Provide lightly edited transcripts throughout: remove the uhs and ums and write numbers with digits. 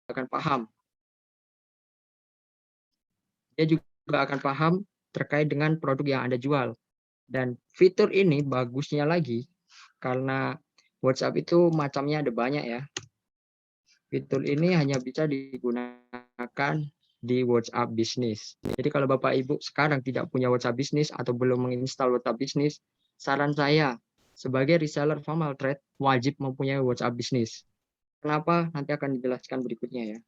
akan paham. Dia juga akan paham terkait dengan produk yang Anda jual. Dan fitur ini bagusnya lagi karena WhatsApp itu macamnya ada banyak ya. Fitur ini hanya bisa digunakan di WhatsApp Business. Jadi kalau Bapak Ibu sekarang tidak punya WhatsApp Business atau belum menginstal WhatsApp Business, saran saya sebagai reseller Famal Trade wajib mempunyai WhatsApp Business. Kenapa? Nanti akan dijelaskan berikutnya ya.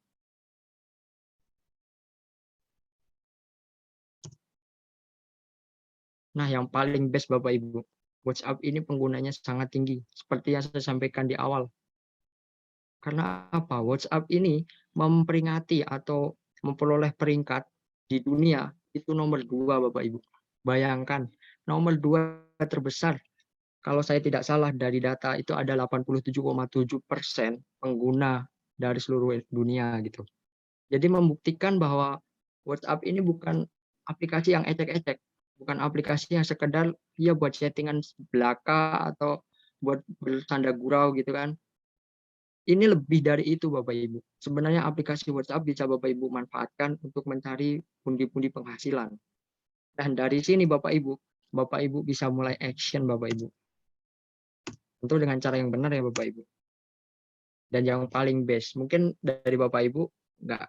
Nah, yang paling best Bapak Ibu, WhatsApp ini penggunanya sangat tinggi, seperti yang saya sampaikan di awal. Karena apa? WhatsApp ini memperingati atau memperoleh peringkat di dunia itu nomor 2 Bapak Ibu. Bayangkan, nomor 2 terbesar. Kalau saya tidak salah dari data itu ada 87,7% pengguna dari seluruh dunia gitu. Jadi membuktikan bahwa WhatsApp ini bukan aplikasi yang ecek-ecek, bukan aplikasi yang sekedar ya buat chattingan belaka atau buat bersanda gurau gitu kan. Ini lebih dari itu Bapak Ibu. Sebenarnya aplikasi WhatsApp bisa Bapak Ibu manfaatkan untuk mencari pundi-pundi penghasilan. Dan dari sini Bapak Ibu bisa mulai action Bapak Ibu. Tentu dengan cara yang benar ya Bapak Ibu. Dan yang paling best, mungkin dari Bapak Ibu nggak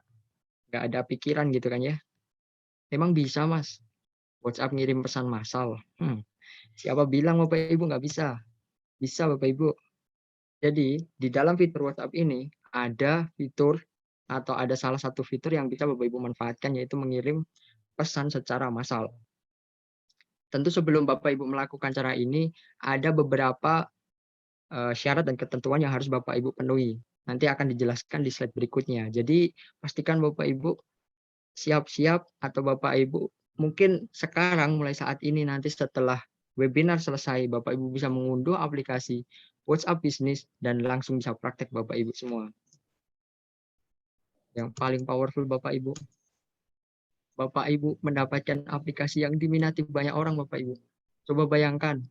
nggak ada pikiran gitu kan ya. Emang bisa Mas, WhatsApp ngirim pesan massal? Siapa bilang Bapak Ibu nggak bisa? Bisa Bapak Ibu. Jadi di dalam fitur WhatsApp ini ada fitur atau ada salah satu fitur yang bisa Bapak Ibu manfaatkan yaitu mengirim pesan secara massal. Tentu sebelum Bapak Ibu melakukan cara ini ada beberapa syarat dan ketentuan yang harus Bapak Ibu penuhi. Nanti akan dijelaskan di slide berikutnya. Jadi pastikan Bapak Ibu siap-siap atau Bapak Ibu mungkin sekarang mulai saat ini nanti setelah webinar selesai Bapak Ibu bisa mengunduh aplikasi WhatsApp Business dan langsung bisa praktek Bapak Ibu semua. Yang paling powerful Bapak Ibu mendapatkan aplikasi yang diminati banyak orang Bapak Ibu. Coba bayangkan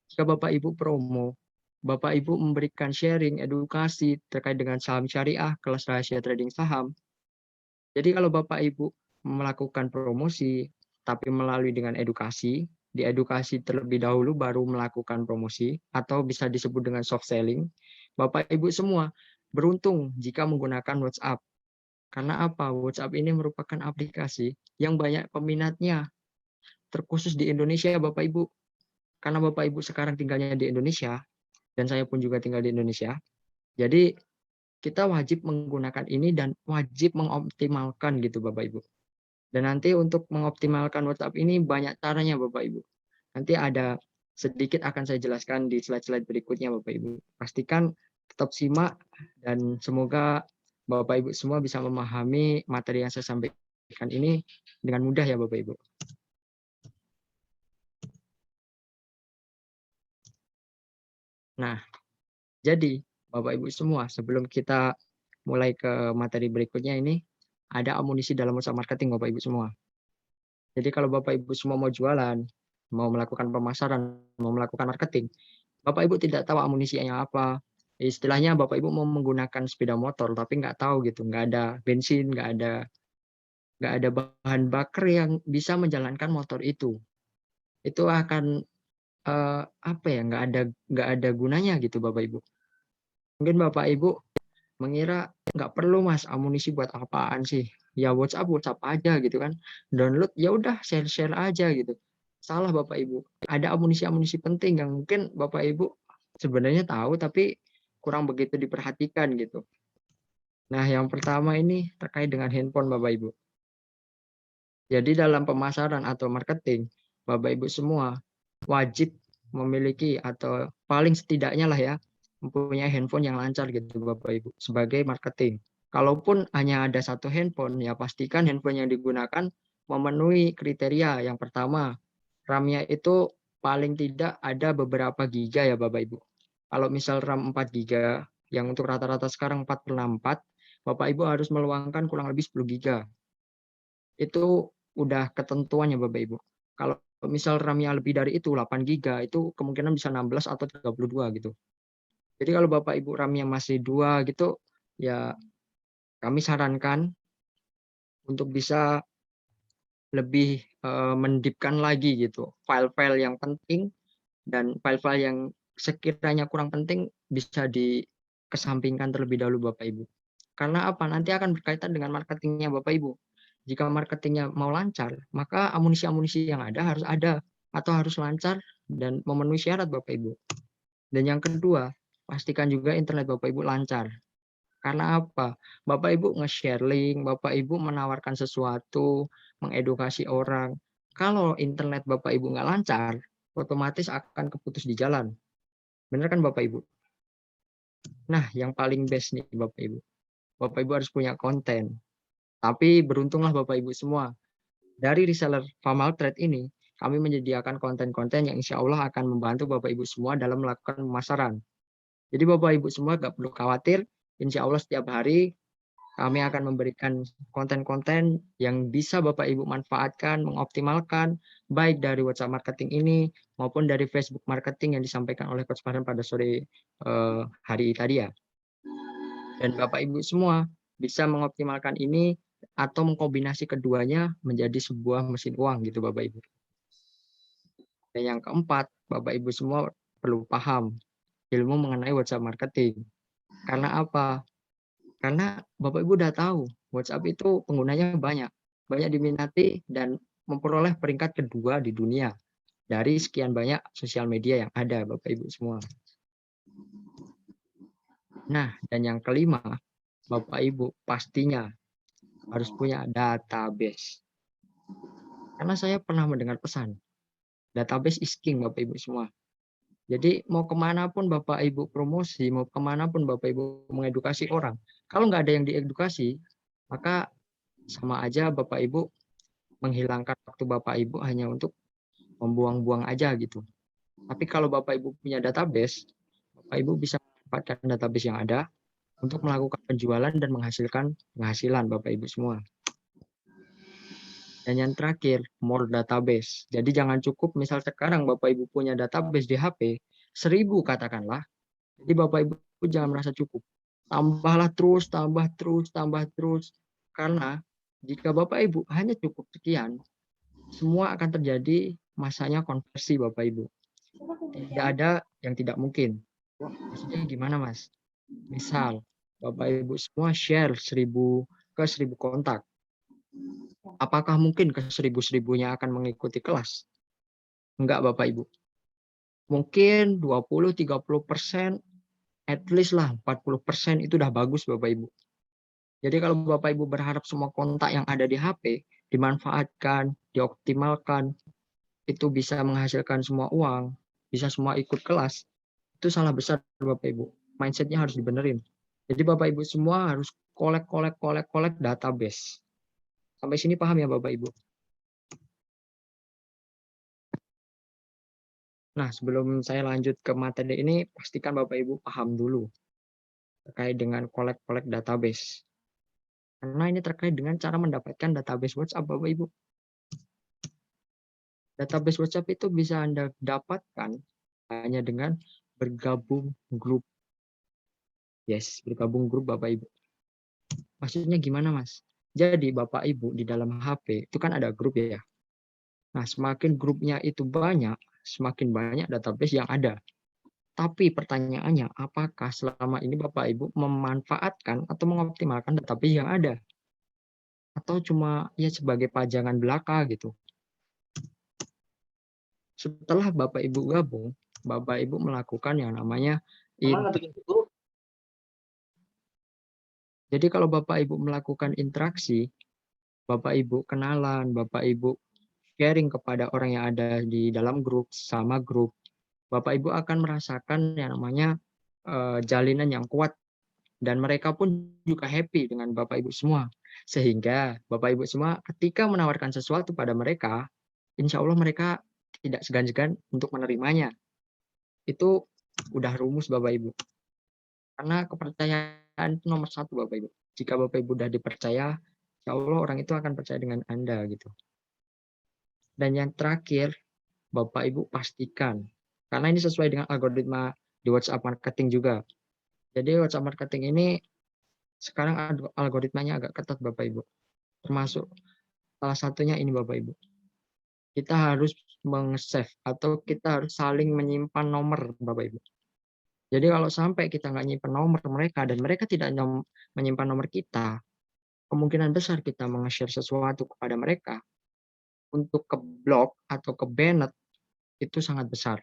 jika Bapak Ibu promo, Bapak Ibu memberikan sharing edukasi terkait dengan saham syariah, kelas rahasia trading saham. Jadi kalau Bapak Ibu melakukan promosi tapi melalui dengan edukasi, diedukasi terlebih dahulu baru melakukan promosi atau bisa disebut dengan soft selling, Bapak Ibu semua beruntung jika menggunakan WhatsApp. Karena apa? WhatsApp ini merupakan aplikasi yang banyak peminatnya, terkhusus di Indonesia Bapak Ibu. Karena Bapak Ibu sekarang tinggalnya di Indonesia, dan saya pun juga tinggal di Indonesia, jadi kita wajib menggunakan ini dan wajib mengoptimalkan gitu Bapak Ibu. Dan nanti untuk mengoptimalkan WhatsApp ini banyak caranya Bapak Ibu. Nanti ada sedikit akan saya jelaskan di slide-slide berikutnya Bapak Ibu. Pastikan tetap simak dan semoga Bapak Ibu semua bisa memahami materi yang saya sampaikan ini dengan mudah ya Bapak Ibu. Nah, jadi Bapak Ibu semua sebelum kita mulai ke materi berikutnya ini ada amunisi dalam usaha marketing Bapak Ibu semua. Jadi kalau Bapak Ibu semua mau jualan, mau melakukan pemasaran, mau melakukan marketing, Bapak Ibu tidak tahu amunisinya apa. Istilahnya Bapak Ibu mau menggunakan sepeda motor tapi nggak tahu gitu, nggak ada bensin, nggak ada bahan bakar yang bisa menjalankan motor itu. Itu akan apa ya, nggak ada gunanya gitu Bapak Ibu. Mungkin Bapak Ibu mengira nggak perlu Mas amunisi buat apaan sih? Ya WhatsApp WhatsApp aja gitu kan. Download ya udah share-share aja gitu. Salah Bapak Ibu. Ada amunisi-amunisi penting yang mungkin Bapak Ibu sebenarnya tahu tapi kurang begitu diperhatikan gitu. Nah, yang pertama ini terkait dengan handphone Bapak Ibu. Jadi dalam pemasaran atau marketing, Bapak Ibu semua wajib memiliki atau paling setidaknya lah ya, mempunyai handphone yang lancar gitu Bapak Ibu sebagai marketing. Kalaupun hanya ada satu handphone, ya pastikan handphone yang digunakan memenuhi kriteria. Yang pertama, RAM-nya itu paling tidak ada beberapa giga ya Bapak Ibu. Kalau misal RAM 4 giga, yang untuk rata-rata sekarang 4/64, Bapak Ibu harus meluangkan kurang lebih 10 giga. Itu udah ketentuannya Bapak Ibu. Kalau misal RAM-nya lebih dari itu 8 giga, itu kemungkinan bisa 16 atau 32 gitu. Jadi kalau Bapak Ibu RAM-nya masih 2 gitu, ya kami sarankan untuk bisa lebih mendipkan lagi gitu file-file yang penting dan file-file yang sekiranya kurang penting bisa dikesampingkan terlebih dahulu Bapak Ibu. Karena apa? Nanti akan berkaitan dengan marketingnya Bapak Ibu. Jika marketingnya mau lancar, maka amunisi-amunisi yang ada harus ada atau harus lancar dan memenuhi syarat Bapak Ibu. Dan yang kedua, pastikan juga internet Bapak Ibu lancar. Karena apa? Bapak Ibu nge-share link, Bapak Ibu menawarkan sesuatu, mengedukasi orang. Kalau internet Bapak Ibu nggak lancar, otomatis akan keputus di jalan. Benar kan Bapak Ibu? Nah, yang paling best nih Bapak Ibu. Bapak Ibu harus punya konten. Tapi beruntunglah Bapak Ibu semua. Dari reseller Famal Trade ini, kami menyediakan konten-konten yang insya Allah akan membantu Bapak Ibu semua dalam melakukan pemasaran. Jadi Bapak Ibu semua nggak perlu khawatir, insya Allah setiap hari kami akan memberikan konten-konten yang bisa Bapak Ibu manfaatkan, mengoptimalkan, baik dari WhatsApp marketing ini maupun dari Facebook marketing yang disampaikan oleh Coach Farhan pada sore hari tadi ya. Dan Bapak Ibu semua bisa mengoptimalkan ini atau mengkombinasi keduanya menjadi sebuah mesin uang gitu Bapak Ibu. Dan yang keempat, Bapak Ibu semua perlu paham ilmu mengenai WhatsApp marketing. Karena apa? Karena Bapak Ibu udah tahu, WhatsApp itu penggunanya banyak diminati dan memperoleh peringkat kedua di dunia dari sekian banyak sosial media yang ada, Bapak Ibu semua. Nah, dan yang kelima, Bapak Ibu pastinya harus punya database. Karena saya pernah mendengar pesan, database is king, Bapak Ibu semua. Jadi mau kemanapun Bapak Ibu promosi, mau kemanapun Bapak Ibu mengedukasi orang, kalau nggak ada yang diedukasi, maka sama aja Bapak Ibu menghilangkan waktu Bapak Ibu hanya untuk membuang-buang aja gitu. Tapi kalau Bapak Ibu punya database, Bapak Ibu bisa memanfaatkan database yang ada untuk melakukan penjualan dan menghasilkan penghasilan Bapak Ibu semua. Dan yang terakhir, more database. Jadi jangan cukup misal sekarang Bapak Ibu punya database di HP, 1000 katakanlah. Jadi Bapak Ibu jangan merasa cukup. Tambahlah terus, tambah terus, tambah terus. Karena jika Bapak Ibu hanya cukup sekian, semua akan terjadi masanya konversi Bapak Ibu. Tidak ada yang tidak mungkin. Maksudnya gimana Mas? Misal Bapak Ibu semua share 1000 ke 1000 kontak. Apakah mungkin ke 1000-1000-nya akan mengikuti kelas? Enggak Bapak Ibu. Mungkin 20-30%, at least lah 40% itu udah bagus Bapak Ibu. Jadi kalau Bapak Ibu berharap semua kontak yang ada di HP dimanfaatkan, dioptimalkan, itu bisa menghasilkan semua uang, bisa semua ikut kelas, itu salah besar Bapak Ibu. Mindsetnya harus dibenerin. Jadi Bapak Ibu semua harus kolek database. Sampai sini paham ya Bapak Ibu? Nah, sebelum saya lanjut ke materi ini, pastikan Bapak Ibu paham dulu terkait dengan kolek database. Karena ini terkait dengan cara mendapatkan database WhatsApp Bapak Ibu. Database WhatsApp itu bisa Anda dapatkan hanya dengan bergabung grup. Yes, bergabung grup Bapak Ibu. Maksudnya gimana Mas? Jadi Bapak Ibu di dalam HP itu kan ada grup ya. Nah, semakin grupnya itu banyak, semakin banyak database yang ada. Tapi pertanyaannya, apakah selama ini Bapak Ibu memanfaatkan atau mengoptimalkan database yang ada? Atau cuma ya sebagai pajangan belaka gitu? Setelah Bapak Ibu gabung, Bapak Ibu melakukan yang namanya jadi kalau Bapak Ibu melakukan interaksi, Bapak Ibu kenalan, Bapak Ibu sharing kepada orang yang ada di dalam grup, sama grup, Bapak Ibu akan merasakan yang namanya jalinan yang kuat dan mereka pun juga happy dengan Bapak Ibu semua. Sehingga Bapak Ibu semua ketika menawarkan sesuatu pada mereka, insya Allah mereka tidak segan-segan untuk menerimanya. Itu udah rumus Bapak Ibu. Karena kepercayaan itu nomor satu Bapak Ibu. Jika Bapak Ibu sudah dipercaya, insya Allah orang itu akan percaya dengan Anda gitu. Dan yang terakhir, Bapak Ibu pastikan, karena ini sesuai dengan algoritma di WhatsApp marketing juga. Jadi WhatsApp marketing ini Sekarang algoritmanya agak ketat Bapak Ibu. Termasuk salah satunya ini Bapak Ibu. Kita harus meng-save atau kita harus saling menyimpan nomor Bapak Ibu. Jadi kalau sampai kita nggak nyimpan nomor mereka dan mereka tidak menyimpan nomor kita, kemungkinan besar kita meng-share sesuatu kepada mereka untuk ke-block atau ke-banned itu sangat besar.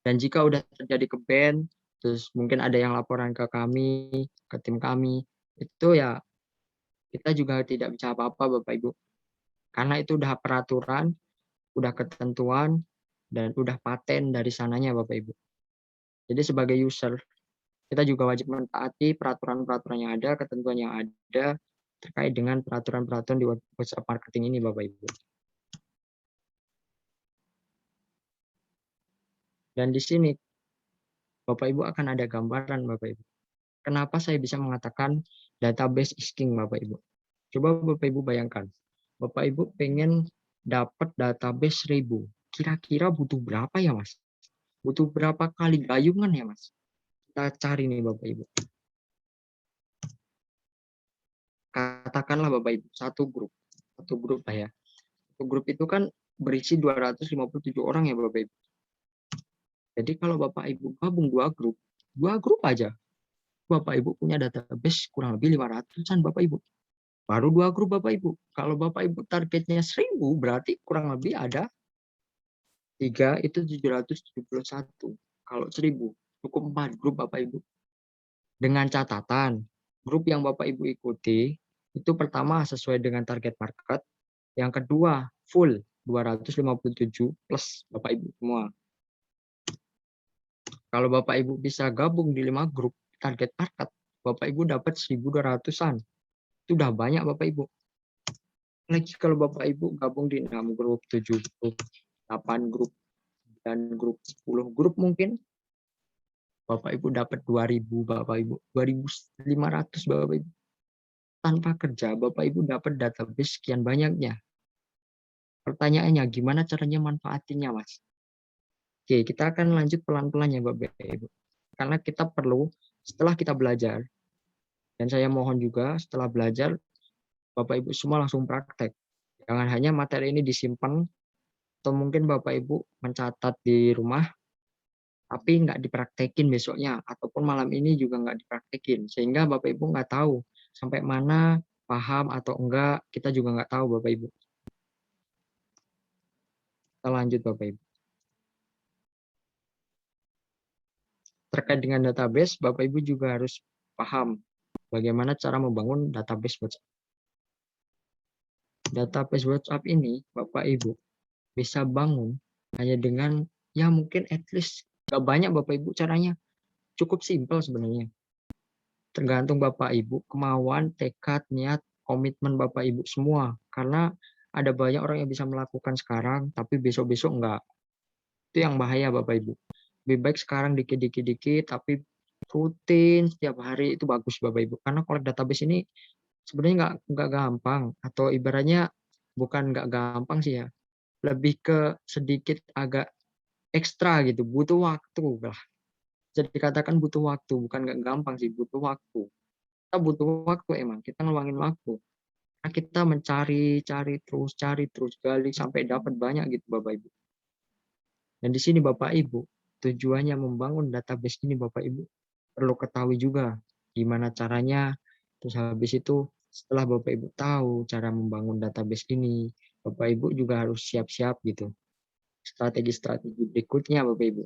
Dan jika udah terjadi ke-ban, terus mungkin ada yang laporan ke kami, ke tim kami, itu ya kita juga tidak bisa apa-apa Bapak Ibu. Karena itu udah peraturan, udah ketentuan, dan udah paten dari sananya Bapak Ibu. Jadi sebagai user, kita juga wajib mentaati peraturan-peraturan yang ada, ketentuan yang ada terkait dengan peraturan-peraturan di WhatsApp marketing ini Bapak Ibu. Dan di sini Bapak Ibu akan ada gambaran Bapak Ibu. Kenapa saya bisa mengatakan database is king Bapak Ibu? Coba Bapak Ibu bayangkan, Bapak Ibu pengen dapat database 1000. Kira-kira butuh berapa ya Mas? Butuh berapa kali gayungan ya Mas? Kita cari nih Bapak Ibu. Katakanlah Bapak Ibu, satu grup lah ya. Satu grup itu kan berisi 257 orang ya Bapak Ibu. Jadi kalau Bapak Ibu gabung dua grup aja, Bapak Ibu punya database kurang lebih 500-an Bapak Ibu. Baru dua grup Bapak Ibu. Kalau Bapak Ibu targetnya 1000, berarti kurang lebih ada 3 itu 771. Kalau 1000, cukup 4 grup Bapak Ibu. Dengan catatan, grup yang Bapak Ibu ikuti, itu pertama sesuai dengan target market, yang kedua full 257 plus Bapak Ibu semua. Kalau Bapak Ibu bisa gabung di 5 grup target market, Bapak Ibu dapat 1.200-an. Itu udah banyak Bapak Ibu. Lagi kalau Bapak Ibu gabung di 6 grup, 7 grup, 8 grup, dan grup 10 grup mungkin, Bapak Ibu dapat 2.000 Bapak Ibu, 2.500 Bapak Ibu. Tanpa kerja, Bapak Ibu dapat database sekian banyaknya. Pertanyaannya, gimana caranya manfaatinnya, Mas? Oke, kita akan lanjut pelan-pelan ya, Bapak Ibu. Karena kita perlu, setelah kita belajar, dan saya mohon juga setelah belajar, Bapak Ibu semua langsung praktek. Jangan hanya materi ini disimpan, atau mungkin Bapak Ibu mencatat di rumah, tapi nggak dipraktekin besoknya, ataupun malam ini juga nggak dipraktekin. Sehingga Bapak Ibu nggak tahu sampai mana paham atau enggak, kita juga nggak tahu Bapak Ibu. Kita lanjut Bapak Ibu. Terkait dengan database, Bapak Ibu juga harus paham bagaimana cara membangun database WhatsApp. Database WhatsApp ini, Bapak Ibu, bisa bangun hanya dengan, ya mungkin at least, nggak banyak Bapak Ibu caranya. Cukup simpel sebenarnya. Tergantung Bapak Ibu, kemauan, tekad, niat, komitmen Bapak Ibu semua. Karena ada banyak orang yang bisa melakukan sekarang, tapi besok-besok enggak. Itu yang bahaya Bapak Ibu. Lebih baik sekarang dikit-dikit, tapi rutin setiap hari itu bagus Bapak Ibu. Karena collect database ini sebenarnya nggak gampang, atau ibaratnya bukan nggak gampang sih ya, lebih ke sedikit agak ekstra gitu, butuh waktu lah. Jadi dikatakan butuh waktu, bukan nggak gampang sih, butuh waktu. Kita butuh waktu emang, kita ngeluangin waktu. Nah, kita cari terus, gali sampai dapat banyak gitu Bapak Ibu. Dan di sini Bapak Ibu, tujuannya membangun database ini Bapak Ibu, perlu ketahui juga gimana caranya. Terus habis itu setelah Bapak Ibu tahu cara membangun database ini, Bapak Ibu juga harus siap-siap gitu. Strategi-strategi berikutnya Bapak Ibu.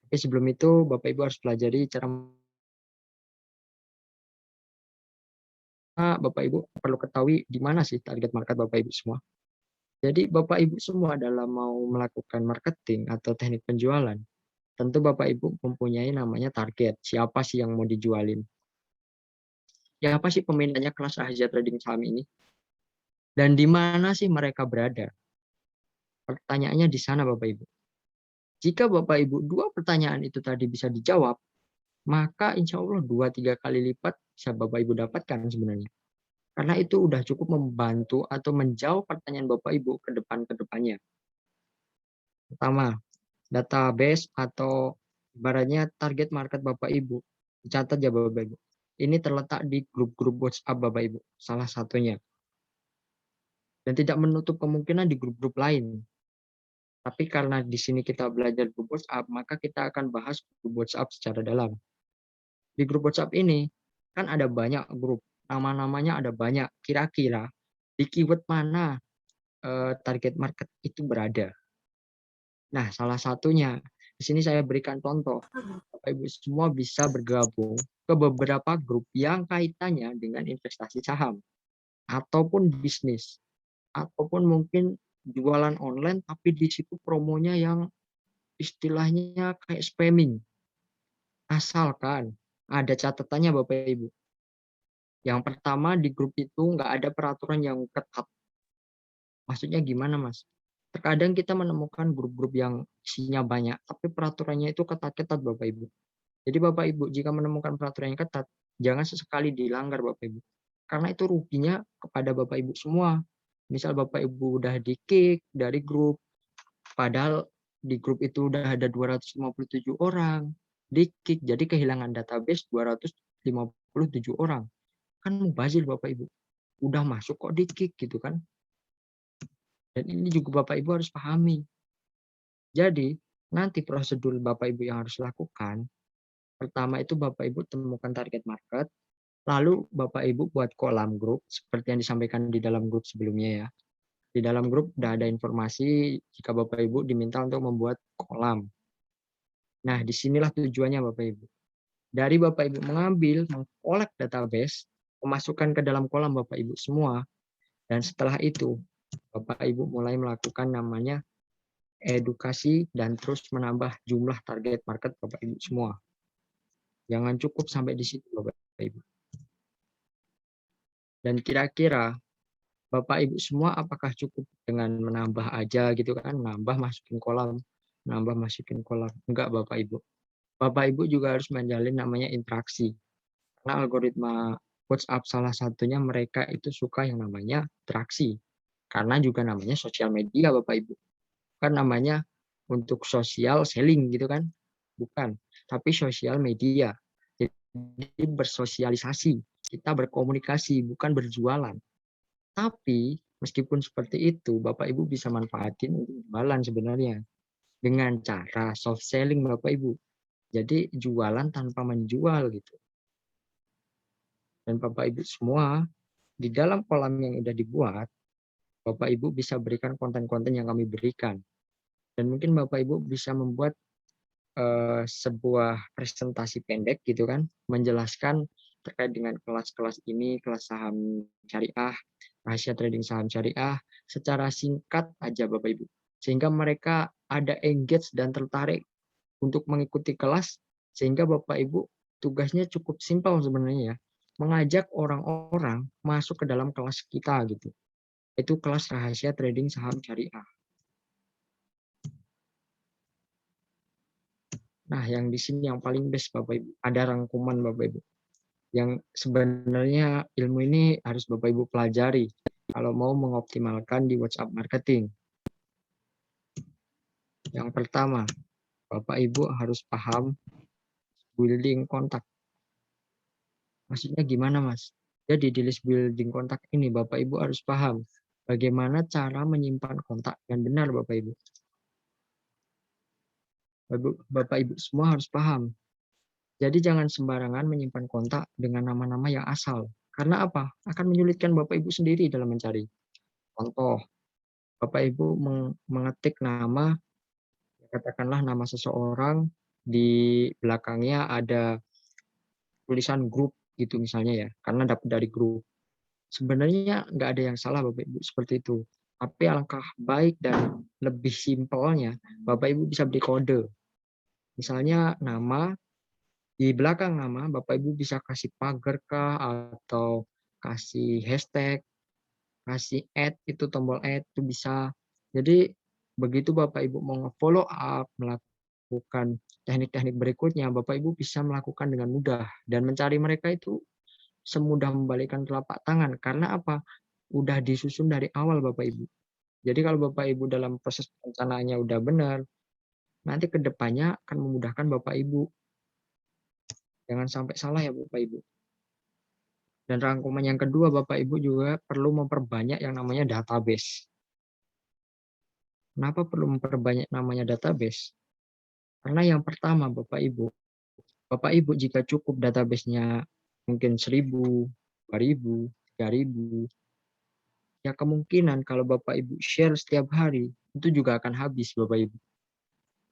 Tapi sebelum itu Bapak Ibu harus pelajari cara. Bapak Ibu perlu ketahui di mana sih target market Bapak Ibu semua. Jadi Bapak Ibu semua dalam mau melakukan marketing atau teknik penjualan, tentu Bapak Ibu mempunyai namanya target. Siapa sih yang mau dijualin? Siapa sih peminatnya kelas rahasia trading saham ini? Dan di mana sih mereka berada? Pertanyaannya di sana Bapak Ibu. Jika Bapak Ibu dua pertanyaan itu tadi bisa dijawab, maka insya Allah 2-3 kali lipat bisa Bapak Ibu dapatkan sebenarnya. Karena itu udah cukup membantu atau menjawab pertanyaan Bapak Ibu ke depannya. Pertama, database atau ibaratnya target market Bapak Ibu. Dicatat ya Bapak Ibu. ini terletak di grup-grup WhatsApp Bapak Ibu, salah satunya. Dan tidak menutup kemungkinan di grup-grup lain. Tapi karena di sini kita belajar grup WhatsApp, maka kita akan bahas grup WhatsApp secara dalam. Di grup WhatsApp ini kan ada banyak grup, nama-namanya ada banyak. Kira-kira di keyword mana target market itu berada? Nah, salah satunya di sini saya berikan contoh. Bapak Ibu semua bisa bergabung ke beberapa grup yang kaitannya dengan investasi saham ataupun bisnis ataupun mungkin jualan online tapi di situ promonya yang istilahnya kayak spamming. Asalkan ada catatannya Bapak Ibu. Yang pertama di grup itu nggak ada peraturan yang ketat. Maksudnya gimana Mas? Terkadang kita menemukan grup-grup yang isinya banyak, tapi peraturannya itu ketat-ketat Bapak Ibu. Jadi Bapak Ibu jika menemukan peraturan yang ketat, jangan sesekali dilanggar Bapak Ibu. Karena itu ruginya kepada Bapak Ibu semua. Misal Bapak Ibu udah di-kick dari grup, padahal di grup itu udah ada 257 orang di-kick, jadi kehilangan database 257 orang. Kan mubazir Bapak Ibu. Udah masuk kok di-kick gitu kan. Dan ini juga Bapak Ibu harus pahami. Jadi, nanti prosedur Bapak Ibu yang harus lakukan, pertama itu Bapak Ibu temukan target market, lalu Bapak Ibu buat kolam grup, seperti yang disampaikan di dalam grup sebelumnya ya. Di dalam grup udah ada informasi jika Bapak Ibu diminta untuk membuat kolam. Nah, disinilah tujuannya Bapak Ibu. Dari Bapak Ibu mengambil, mengkolek database, memasukkan ke dalam kolam Bapak Ibu semua, dan setelah itu Bapak Ibu mulai melakukan namanya edukasi dan terus menambah jumlah target market Bapak Ibu semua. Jangan cukup sampai di situ Bapak Ibu. Dan kira-kira Bapak Ibu semua apakah cukup dengan menambah aja gitu kan, menambah masukin kolam, menambah masukin kolam. Enggak Bapak Ibu. Bapak Ibu juga harus menjalin namanya interaksi. Karena algoritma WhatsApp salah satunya mereka itu suka yang namanya interaksi. Karena juga namanya sosial media Bapak Ibu. Kan namanya untuk sosial selling gitu kan. Bukan, tapi sosial media. Jadi bersosialisasi, kita berkomunikasi, bukan berjualan. Tapi meskipun seperti itu, Bapak Ibu bisa manfaatin untuk jualan sebenarnya dengan cara soft selling Bapak Ibu. Jadi jualan tanpa menjual gitu. Dan Bapak Ibu semua di dalam kolam yang sudah dibuat, Bapak Ibu bisa berikan konten-konten yang kami berikan. Dan mungkin Bapak Ibu bisa membuat sebuah presentasi pendek gitu kan, menjelaskan terkait dengan kelas-kelas ini, kelas saham syariah, rahasia trading saham syariah, secara singkat aja Bapak Ibu. Sehingga mereka ada engage dan tertarik untuk mengikuti kelas, sehingga Bapak Ibu tugasnya cukup simpel sebenarnya ya, mengajak orang-orang masuk ke dalam kelas kita gitu. Itu kelas rahasia trading saham syariah. Nah, yang di sini yang paling best Bapak Ibu, ada rangkuman Bapak Ibu. Yang sebenarnya ilmu ini harus Bapak Ibu pelajari kalau mau mengoptimalkan di WhatsApp marketing. Yang pertama, Bapak Ibu harus paham building kontak. Maksudnya gimana, Mas? Jadi di list building kontak ini Bapak Ibu harus paham bagaimana cara menyimpan kontak yang benar Bapak Ibu. Bapak Ibu semua harus paham. Jadi jangan sembarangan menyimpan kontak dengan nama-nama yang asal. Karena apa? Akan menyulitkan Bapak Ibu sendiri dalam mencari. Contoh, Bapak Ibu mengetik nama, katakanlah nama seseorang, di belakangnya ada tulisan grup gitu misalnya ya, karena dapat dari grup. Sebenarnya nggak ada yang salah Bapak Ibu seperti itu. Tapi alangkah baik dan lebih simpelnya, Bapak Ibu bisa beri kode. Misalnya nama, di belakang nama Bapak Ibu bisa kasih pagar kah, atau kasih hashtag, kasih add, itu tombol add itu bisa. Jadi begitu Bapak Ibu mau nge-follow up, melakukan teknik-teknik berikutnya, Bapak Ibu bisa melakukan dengan mudah dan mencari mereka itu semudah membalikkan telapak tangan. Karena apa? Udah disusun dari awal Bapak Ibu. Jadi kalau Bapak Ibu dalam proses perencanaannya udah benar, nanti ke depannya akan memudahkan Bapak Ibu. Jangan sampai salah ya Bapak Ibu. Dan rangkuman yang kedua, Bapak Ibu juga perlu memperbanyak yang namanya database. Kenapa perlu memperbanyak namanya database? Karena yang pertama, Bapak Ibu jika cukup database-nya mungkin 1.000, 2.000, 3.000, ya kemungkinan kalau Bapak Ibu share setiap hari, itu juga akan habis Bapak Ibu.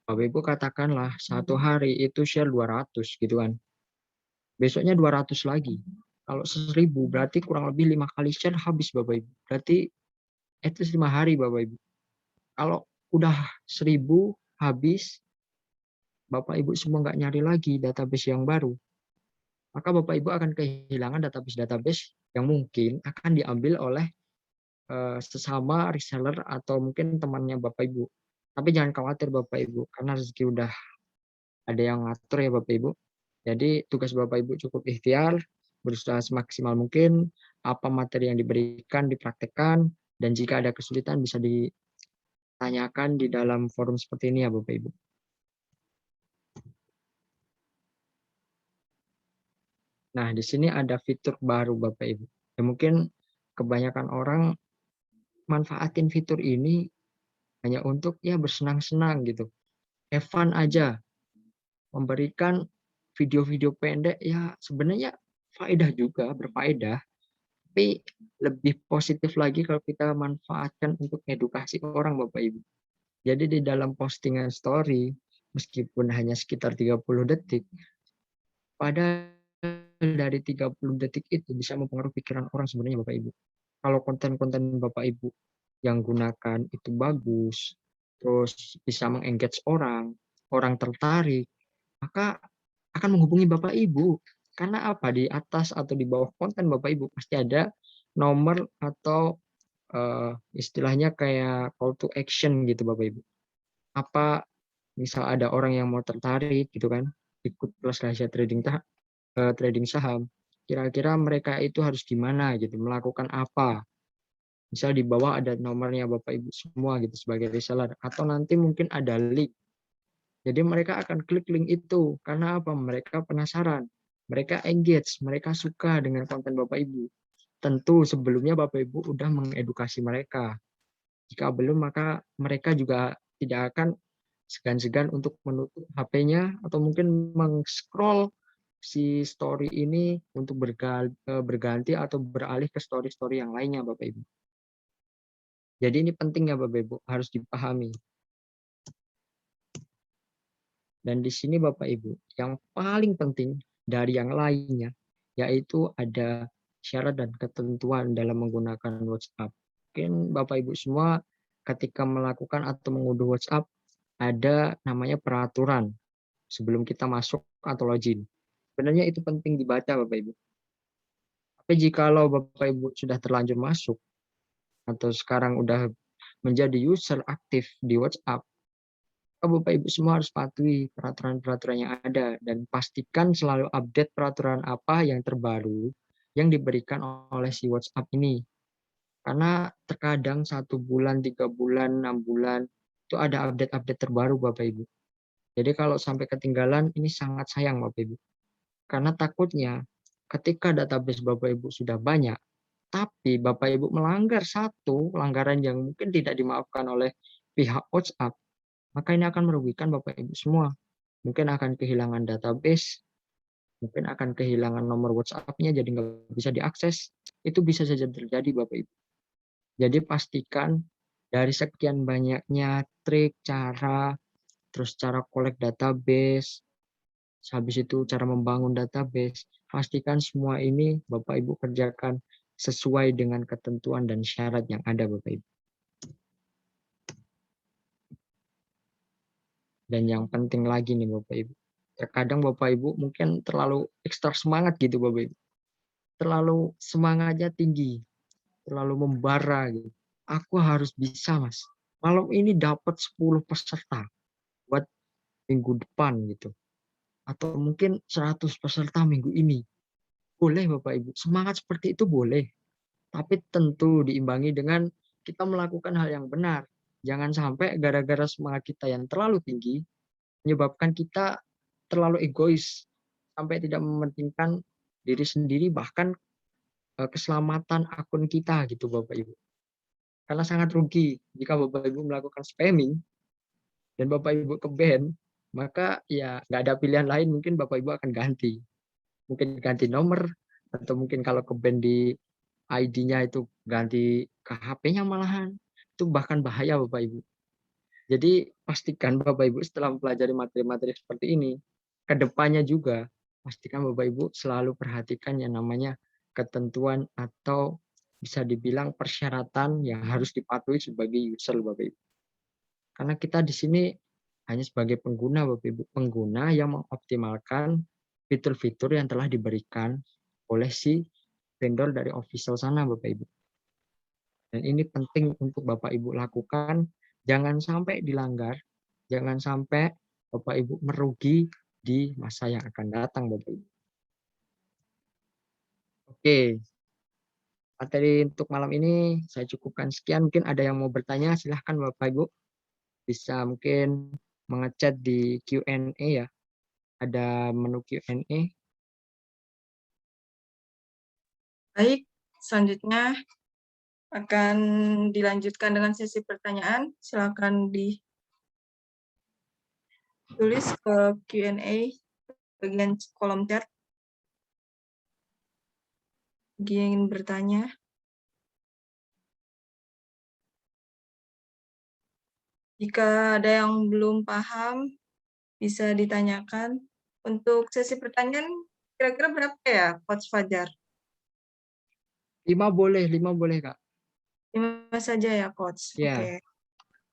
Bapak Ibu katakanlah satu hari itu share 200 gitu kan. Besoknya 200 lagi. Kalau 1.000 berarti kurang lebih 5 kali share habis Bapak Ibu. Berarti itu 5 hari Bapak Ibu. Kalau udah 1.000 habis, Bapak Ibu semua nggak nyari lagi database yang baru, maka Bapak Ibu akan kehilangan database-database yang mungkin akan diambil oleh sesama reseller atau mungkin temannya Bapak Ibu. Tapi jangan khawatir Bapak Ibu, karena rezeki udah ada yang ngatur ya Bapak Ibu. Jadi tugas Bapak Ibu cukup ikhtiar, berusaha semaksimal mungkin, apa materi yang diberikan dipraktekkan, dan jika ada kesulitan bisa ditanyakan di dalam forum seperti ini ya Bapak Ibu. Nah, di sini ada fitur baru Bapak Ibu. Ya mungkin kebanyakan orang manfaatin fitur ini hanya untuk ya bersenang-senang gitu. Have fun aja. Memberikan video-video pendek ya sebenarnya faedah juga, berfaedah. Tapi lebih positif lagi kalau kita manfaatkan untuk edukasi orang Bapak Ibu. Jadi di dalam postingan story, meskipun hanya sekitar 30 detik, pada dari 30 detik itu bisa mempengaruhi pikiran orang sebenarnya Bapak Ibu. Kalau konten-konten Bapak Ibu yang gunakan itu bagus, terus bisa mengengage orang, orang tertarik, maka akan menghubungi Bapak Ibu. Karena apa? Di atas atau di bawah konten Bapak Ibu pasti ada nomor atau istilahnya kayak call to action gitu Bapak Ibu. Apa misal ada orang yang mau tertarik gitu kan, ikut kelas rahasia trading saham, kira-kira mereka itu harus gimana gitu, melakukan apa. Misal di bawah ada nomornya Bapak Ibu semua gitu sebagai reseller, atau nanti mungkin ada link. Jadi mereka akan klik link itu karena apa? Mereka penasaran, mereka engage, mereka suka dengan konten Bapak Ibu. Tentu sebelumnya Bapak Ibu udah mengedukasi mereka. Jika belum maka mereka juga tidak akan segan-segan untuk menutup HP-nya atau mungkin meng-scroll si story ini untuk berganti atau beralih ke story-story yang lainnya Bapak Ibu. Jadi ini penting ya Bapak Ibu, harus dipahami. Dan di sini Bapak Ibu, yang paling penting dari yang lainnya, yaitu ada syarat dan ketentuan dalam menggunakan WhatsApp. Mungkin Bapak Ibu semua ketika melakukan atau mengunduh WhatsApp, ada namanya peraturan sebelum kita masuk atau login. Sebenarnya itu penting dibaca Bapak Ibu. Tapi jikalau Bapak Ibu sudah terlanjur masuk, atau sekarang udah menjadi user aktif di WhatsApp, Bapak Ibu semua harus patuhi peraturan-peraturan yang ada dan pastikan selalu update peraturan apa yang terbaru yang diberikan oleh si WhatsApp ini. Karena terkadang 1 bulan, 3 bulan, 6 bulan itu ada update-update terbaru Bapak Ibu. Jadi kalau sampai ketinggalan ini sangat sayang Bapak Ibu. Karena takutnya ketika database Bapak Ibu sudah banyak, tapi Bapak Ibu melanggar satu pelanggaran yang mungkin tidak dimaafkan oleh pihak WhatsApp, maka ini akan merugikan Bapak Ibu semua. Mungkin akan kehilangan database, mungkin akan kehilangan nomor WhatsApp-nya jadi nggak bisa diakses. Itu bisa saja terjadi Bapak Ibu. Jadi pastikan dari sekian banyaknya trik, cara, terus cara collect database, habis itu cara membangun database, pastikan semua ini Bapak Ibu kerjakan sesuai dengan ketentuan dan syarat yang ada Bapak Ibu. Dan yang penting lagi nih Bapak Ibu, terkadang Bapak Ibu mungkin terlalu ekstra semangat gitu Bapak Ibu. Terlalu semangatnya tinggi, terlalu membara gitu. Aku harus bisa Mas. Malam ini dapat 10 peserta buat minggu depan gitu. Atau mungkin 100 peserta minggu ini. Boleh Bapak Ibu, semangat seperti itu boleh. Tapi tentu diimbangi dengan kita melakukan hal yang benar. Jangan sampai gara-gara semangat kita yang terlalu tinggi menyebabkan kita terlalu egois sampai tidak mementingkan diri sendiri bahkan keselamatan akun kita gitu Bapak Ibu. Karena sangat rugi jika Bapak Ibu melakukan spamming dan Bapak Ibu ke-ban, maka ya nggak ada pilihan lain, mungkin Bapak Ibu akan ganti. Mungkin ganti nomor, atau mungkin kalau ke-ban di ID-nya itu ganti ke HP-nya malahan. Itu bahkan bahaya Bapak Ibu. Jadi pastikan Bapak Ibu setelah mempelajari materi-materi seperti ini, ke depannya juga pastikan Bapak Ibu selalu perhatikan yang namanya ketentuan atau bisa dibilang persyaratan yang harus dipatuhi sebagai user Bapak Ibu. Karena kita di sini hanya sebagai pengguna Bapak Ibu, pengguna yang mengoptimalkan fitur-fitur yang telah diberikan oleh si vendor dari official sana Bapak Ibu. Dan ini penting untuk Bapak Ibu lakukan, jangan sampai dilanggar, jangan sampai Bapak Ibu merugi di masa yang akan datang Bapak Ibu. Oke, materi untuk malam ini saya cukupkan sekian. Mungkin ada yang mau bertanya, silahkan Bapak Ibu. Bisa mungkin mengechat di Q&A ya. Ada menu Q&A. Baik, selanjutnya akan dilanjutkan dengan sesi pertanyaan. Silakan ditulis ke Q&A bagian kolom chat. Bagi yang ingin bertanya. Jika ada yang belum paham, bisa ditanyakan. Untuk sesi pertanyaan, kira-kira berapa ya, Coach Fajar? 5 boleh Kak. 5 saja ya, Coach. Ya, Oke.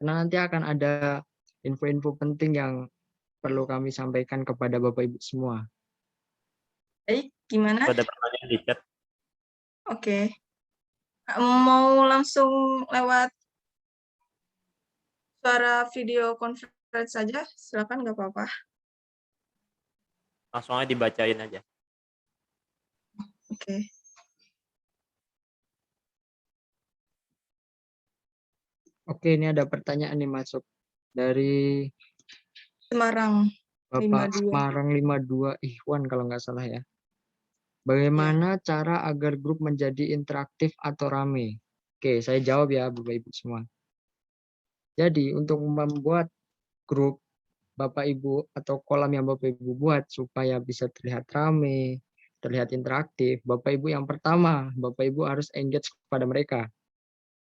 karena nanti akan ada info-info penting yang perlu kami sampaikan kepada Bapak Ibu semua. Baik, gimana? Ada pertanyaan di chat. Oke. Mau langsung lewat suara video conference saja? Silakan, nggak apa-apa. Langsung aja dibacain aja. Oke. Oke, ini ada pertanyaan nih masuk dari Semarang Bapak 52. Semarang 52 Ikhwan kalau nggak salah ya. Bagaimana cara agar grup menjadi interaktif atau rame? Oke, saya jawab ya Bapak Ibu semua. Jadi untuk membuat grup Bapak Ibu atau kolam yang Bapak Ibu buat supaya bisa terlihat rame, terlihat interaktif, Bapak Ibu yang pertama, Bapak Ibu harus engage kepada mereka.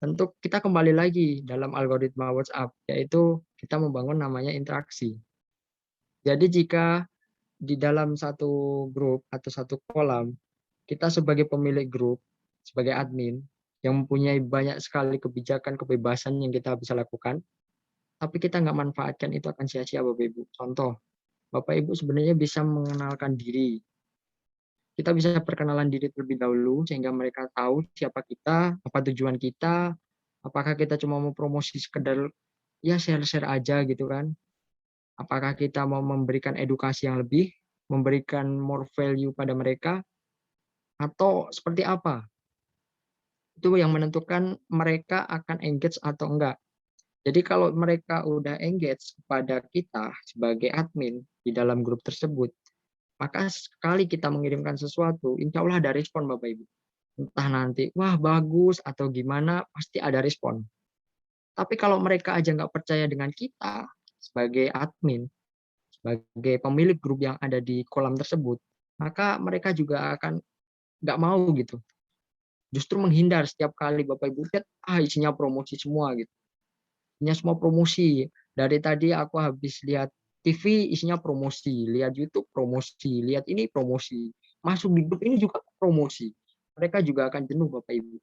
Tentu kita kembali lagi dalam algoritma WhatsApp, yaitu kita membangun namanya interaksi. Jadi jika di dalam satu grup atau satu kolam, kita sebagai pemilik grup, sebagai admin, yang mempunyai banyak sekali kebijakan, kebebasan yang kita bisa lakukan, tapi kita nggak manfaatkan, itu akan sia-sia Bapak Ibu. Contoh, Bapak Ibu sebenarnya bisa mengenalkan diri. Kita bisa perkenalan diri terlebih dahulu, sehingga mereka tahu siapa kita, apa tujuan kita, apakah kita cuma mau promosi sekedar ya share-share aja gitu kan. Apakah kita mau memberikan edukasi yang lebih, memberikan more value pada mereka, atau seperti apa? Itu yang menentukan mereka akan engage atau enggak. Jadi kalau mereka udah engage kepada kita sebagai admin di dalam grup tersebut, maka sekali kita mengirimkan sesuatu, insya Allah ada respon Bapak Ibu. Entah nanti, wah bagus atau gimana, pasti ada respon. Tapi kalau mereka aja nggak percaya dengan kita sebagai admin, sebagai pemilik grup yang ada di kolam tersebut, maka mereka juga akan nggak mau gitu. Justru menghindar setiap kali Bapak Ibu lihat, isinya promosi semua gitu. Isinya semua promosi. Dari tadi aku habis lihat TV isinya promosi, lihat YouTube promosi, lihat ini promosi. Masuk di grup ini juga promosi. Mereka juga akan jenuh Bapak Ibu.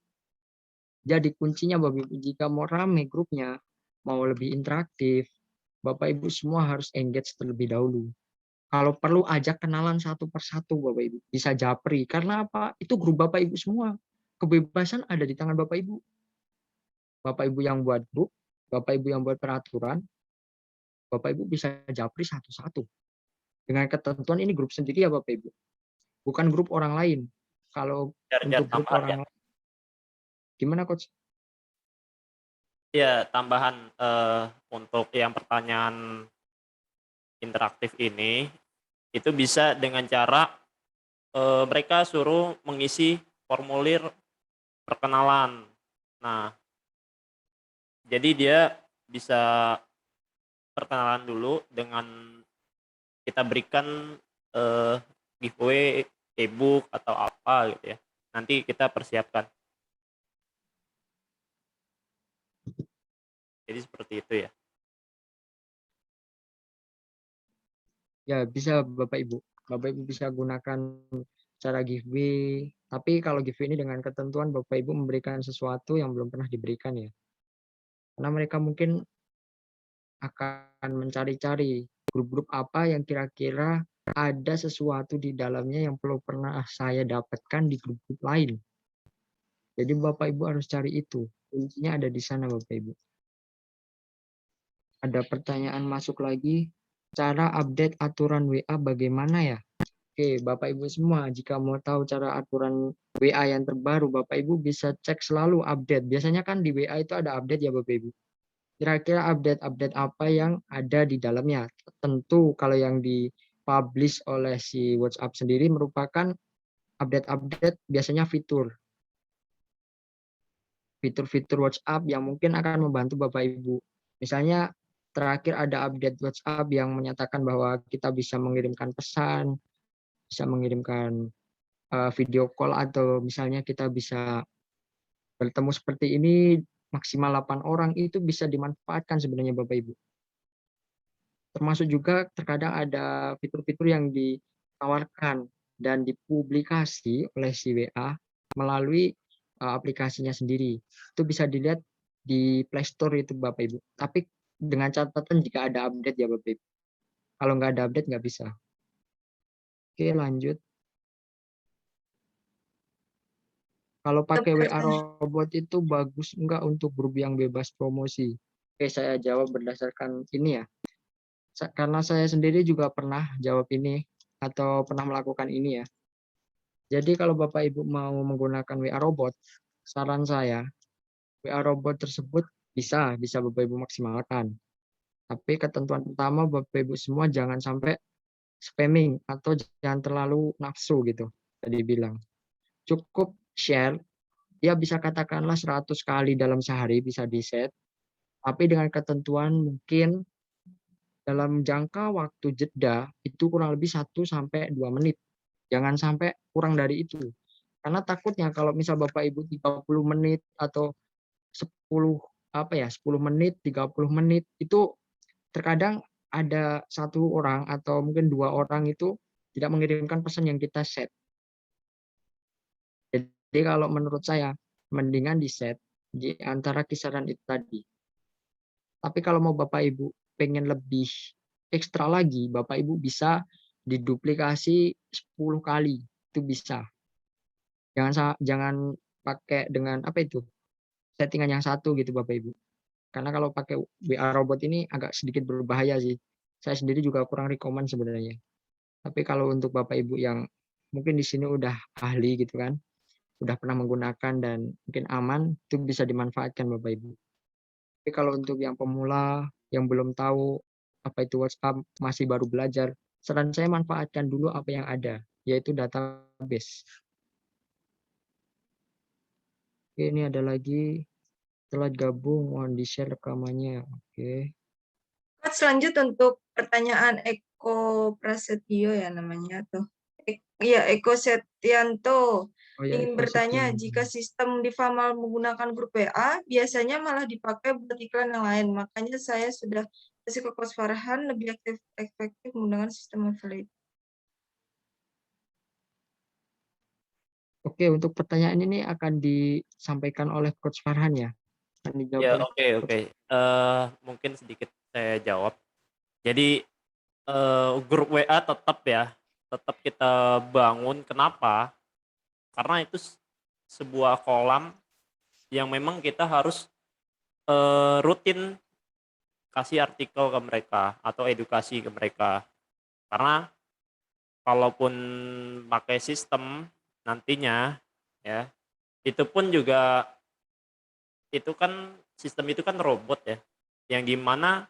Jadi kuncinya Bapak Ibu, jika mau rame grupnya, mau lebih interaktif, Bapak Ibu semua harus engage terlebih dahulu. Kalau perlu ajak kenalan satu persatu Bapak Ibu. Bisa japri. Karena apa? Itu grup Bapak Ibu semua. Kebebasan ada di tangan Bapak Ibu. Bapak Ibu yang buat grup, Bapak Ibu yang buat peraturan, Bapak Ibu bisa japri satu-satu. Dengan ketentuan ini grup sendiri ya Bapak Ibu. Bukan grup orang lain. Kalau untuk grup orang lain. Gimana Coach? Ya, tambahan untuk yang pertanyaan interaktif ini, itu bisa dengan cara mereka suruh mengisi formulir perkenalan. Nah, jadi dia bisa perkenalan dulu dengan kita berikan giveaway e-book atau apa gitu ya. Nanti kita persiapkan. Jadi seperti itu ya. Ya, bisa Bapak Ibu. Bapak Ibu bisa gunakan cara giveaway. Tapi kalau giveaway ini dengan ketentuan Bapak Ibu memberikan sesuatu yang belum pernah diberikan ya. Karena mereka mungkin akan mencari-cari grup-grup apa yang kira-kira ada sesuatu di dalamnya yang belum pernah saya dapatkan di grup-grup lain. Jadi Bapak Ibu harus cari itu. Kuncinya ada di sana Bapak Ibu. Ada pertanyaan masuk lagi. Cara update aturan WA bagaimana ya? Oke, Bapak Ibu semua, jika mau tahu cara aturan WA yang terbaru, Bapak Ibu bisa cek selalu update. Biasanya kan di WA itu ada update ya Bapak Ibu. Kira-kira update-update apa yang ada di dalamnya. Tentu kalau yang dipublish oleh si WhatsApp sendiri merupakan update-update biasanya fitur-fitur WhatsApp yang mungkin akan membantu Bapak Ibu. Misalnya terakhir ada update WhatsApp yang menyatakan bahwa kita bisa mengirimkan pesan, bisa mengirimkan video call, atau misalnya kita bisa bertemu seperti ini maksimal 8 orang, itu bisa dimanfaatkan sebenarnya Bapak Ibu. Termasuk juga terkadang ada fitur-fitur yang ditawarkan dan dipublikasi oleh si WA melalui aplikasinya sendiri. Itu bisa dilihat di Play Store itu Bapak Ibu. Tapi dengan catatan jika ada update ya Bapak Ibu. Kalau nggak ada update nggak bisa. Oke, lanjut. Kalau pakai WA robot itu bagus enggak untuk grup yang bebas promosi? Oke, saya jawab berdasarkan ini ya. Karena saya sendiri juga pernah jawab ini atau pernah melakukan ini ya. Jadi kalau Bapak Ibu mau menggunakan WA robot, saran saya WA robot tersebut bisa Bapak Ibu maksimalkan. Tapi ketentuan pertama Bapak Ibu semua jangan sampai spamming atau jangan terlalu nafsu gitu. Tadi bilang. Cukup share, ya bisa katakanlah 100 kali dalam sehari bisa di-set. Tapi dengan ketentuan mungkin dalam jangka waktu jeda itu kurang lebih 1-2 menit. Jangan sampai kurang dari itu. Karena takutnya kalau misal Bapak Ibu 30 menit atau 10 10 menit, 30 menit itu terkadang ada satu orang atau mungkin 2 orang itu tidak mengirimkan pesan yang kita set. Jadi kalau menurut saya mendingan di set di antara kisaran itu tadi. Tapi kalau mau Bapak Ibu pengen lebih ekstra lagi, Bapak Ibu bisa diduplikasi 10 kali, itu bisa. Jangan pakai dengan settingan yang satu gitu Bapak Ibu. Karena kalau pakai WA robot ini agak sedikit berbahaya sih. Saya sendiri juga kurang rekomen sebenarnya. Tapi kalau untuk Bapak Ibu yang mungkin di sini udah ahli gitu kan, udah pernah menggunakan dan mungkin aman, itu bisa dimanfaatkan Bapak Ibu. Tapi kalau untuk yang pemula, yang belum tahu apa itu WhatsApp, masih baru belajar, saran saya manfaatkan dulu apa yang ada, yaitu database. Oke, ini ada lagi, telah gabung, mohon di-share rekamannya. Oke. Selanjut untuk pertanyaan Eko Prasetyo ya namanya tuh. Iya, Eko Setianto. Oh ya, Ingin bertanya, jika sistem di Famal menggunakan grup WA, biasanya malah dipakai buat iklan yang lain. Makanya saya sudah kasih ke Coach Farhan lebih efektif menggunakan sistem affiliate. Oke, untuk pertanyaan ini akan disampaikan oleh Coach Farhan ya? Akan dijawab Ya, oleh oke. Mungkin sedikit saya jawab. Jadi grup WA tetap kita bangun. Kenapa? Karena itu sebuah kolam yang memang kita harus rutin kasih artikel ke mereka atau edukasi ke mereka. Karena kalaupun pakai sistem nantinya ya, itu pun juga sistem itu kan robot ya, yang gimana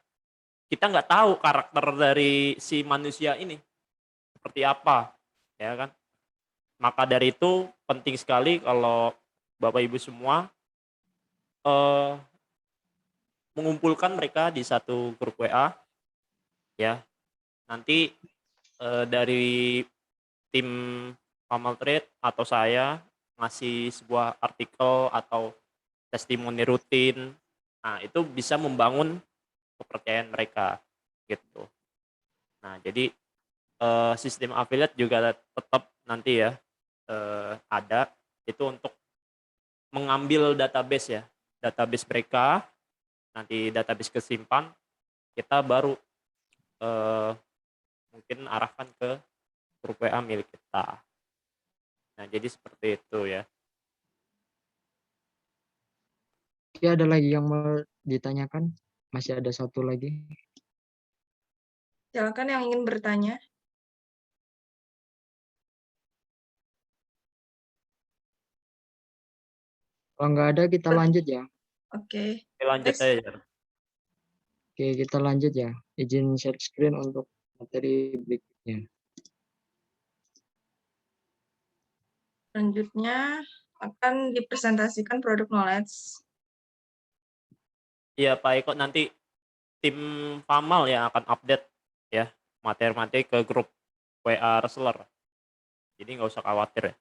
kita nggak tahu karakter dari si manusia ini seperti apa, ya kan? maka dari itu penting sekali kalau Bapak Ibu semua eh, mengumpulkan mereka di satu grup WA ya. Nanti dari tim Pamal Trade atau saya ngasih sebuah artikel atau testimoni rutin. Nah, itu bisa membangun kepercayaan mereka gitu. Nah, jadi sistem affiliate juga tetap nanti ya ada itu untuk mengambil database ya, database mereka, nanti database kesimpan, kita baru mungkin arahkan ke grup WA milik kita. Nah, jadi seperti itu ya. Oke, ada lagi yang mau ditanyakan? Masih ada satu lagi. Silakan yang ingin bertanya. Kalau nggak ada, kita lanjut ya. Oke. Oke, lanjut Next. aja. Oke, kita lanjut ya. Izin share screen untuk materi berikutnya. Selanjutnya akan dipresentasikan produk knowledge. Iya Pak Eko, nanti tim Pamal yang akan update ya materi-materi ke grup WA reseller. Jadi nggak usah khawatir ya.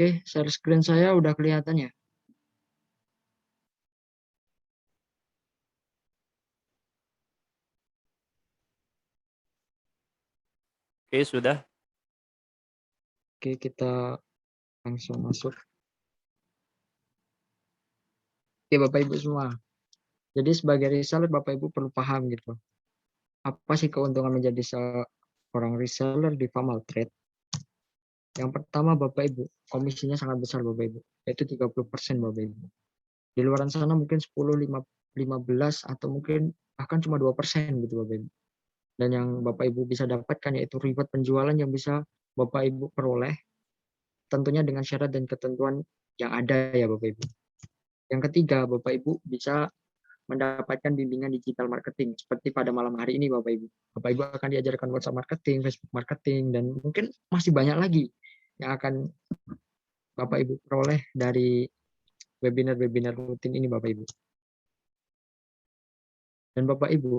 Oke, share screen saya udah kelihatan ya. Oke, sudah. Oke, kita langsung masuk. Oke, Bapak Ibu semua. Jadi sebagai reseller, Bapak Ibu perlu paham gitu. Apa sih keuntungan menjadi seorang reseller di Pamal Trade? Yang pertama, Bapak Ibu, komisinya sangat besar Bapak Ibu, yaitu 30% Bapak Ibu. Di luar sana mungkin 10, 15 atau mungkin bahkan cuma 2% gitu Bapak Ibu. Dan yang Bapak Ibu bisa dapatkan yaitu reward penjualan yang bisa Bapak Ibu peroleh tentunya dengan syarat dan ketentuan yang ada ya Bapak Ibu. Yang ketiga, Bapak Ibu bisa mendapatkan bimbingan digital marketing seperti pada malam hari ini Bapak Ibu. Bapak Ibu akan diajarkan WhatsApp marketing, Facebook marketing, dan mungkin masih banyak lagi yang akan Bapak Ibu peroleh dari webinar-webinar rutin ini Bapak Ibu. Dan Bapak Ibu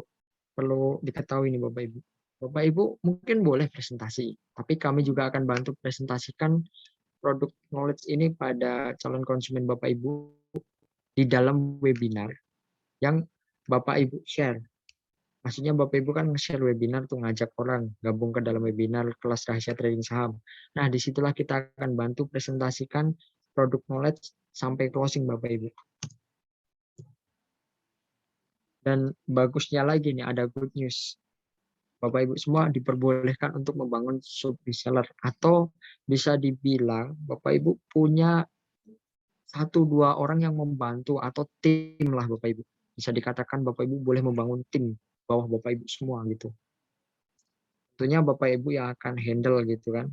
perlu diketahui nih Bapak Ibu. Bapak Ibu mungkin boleh presentasi, tapi kami juga akan bantu presentasikan produk knowledge ini pada calon konsumen Bapak Ibu di dalam webinar yang Bapak Ibu share. Maksudnya Bapak Ibu kan nge-share webinar tuh ngajak orang gabung ke dalam webinar kelas rahasia trading saham. Nah, disitulah kita akan bantu presentasikan produk knowledge sampai closing Bapak Ibu. Dan bagusnya lagi nih ada good news. Bapak Ibu semua diperbolehkan untuk membangun sub reseller atau bisa dibilang Bapak Ibu punya 1-2 orang yang membantu atau tim lah Bapak Ibu. Bisa dikatakan Bapak Ibu boleh membangun tim bawah Bapak Ibu semua gitu. Tentunya Bapak Ibu yang akan handle gitu kan.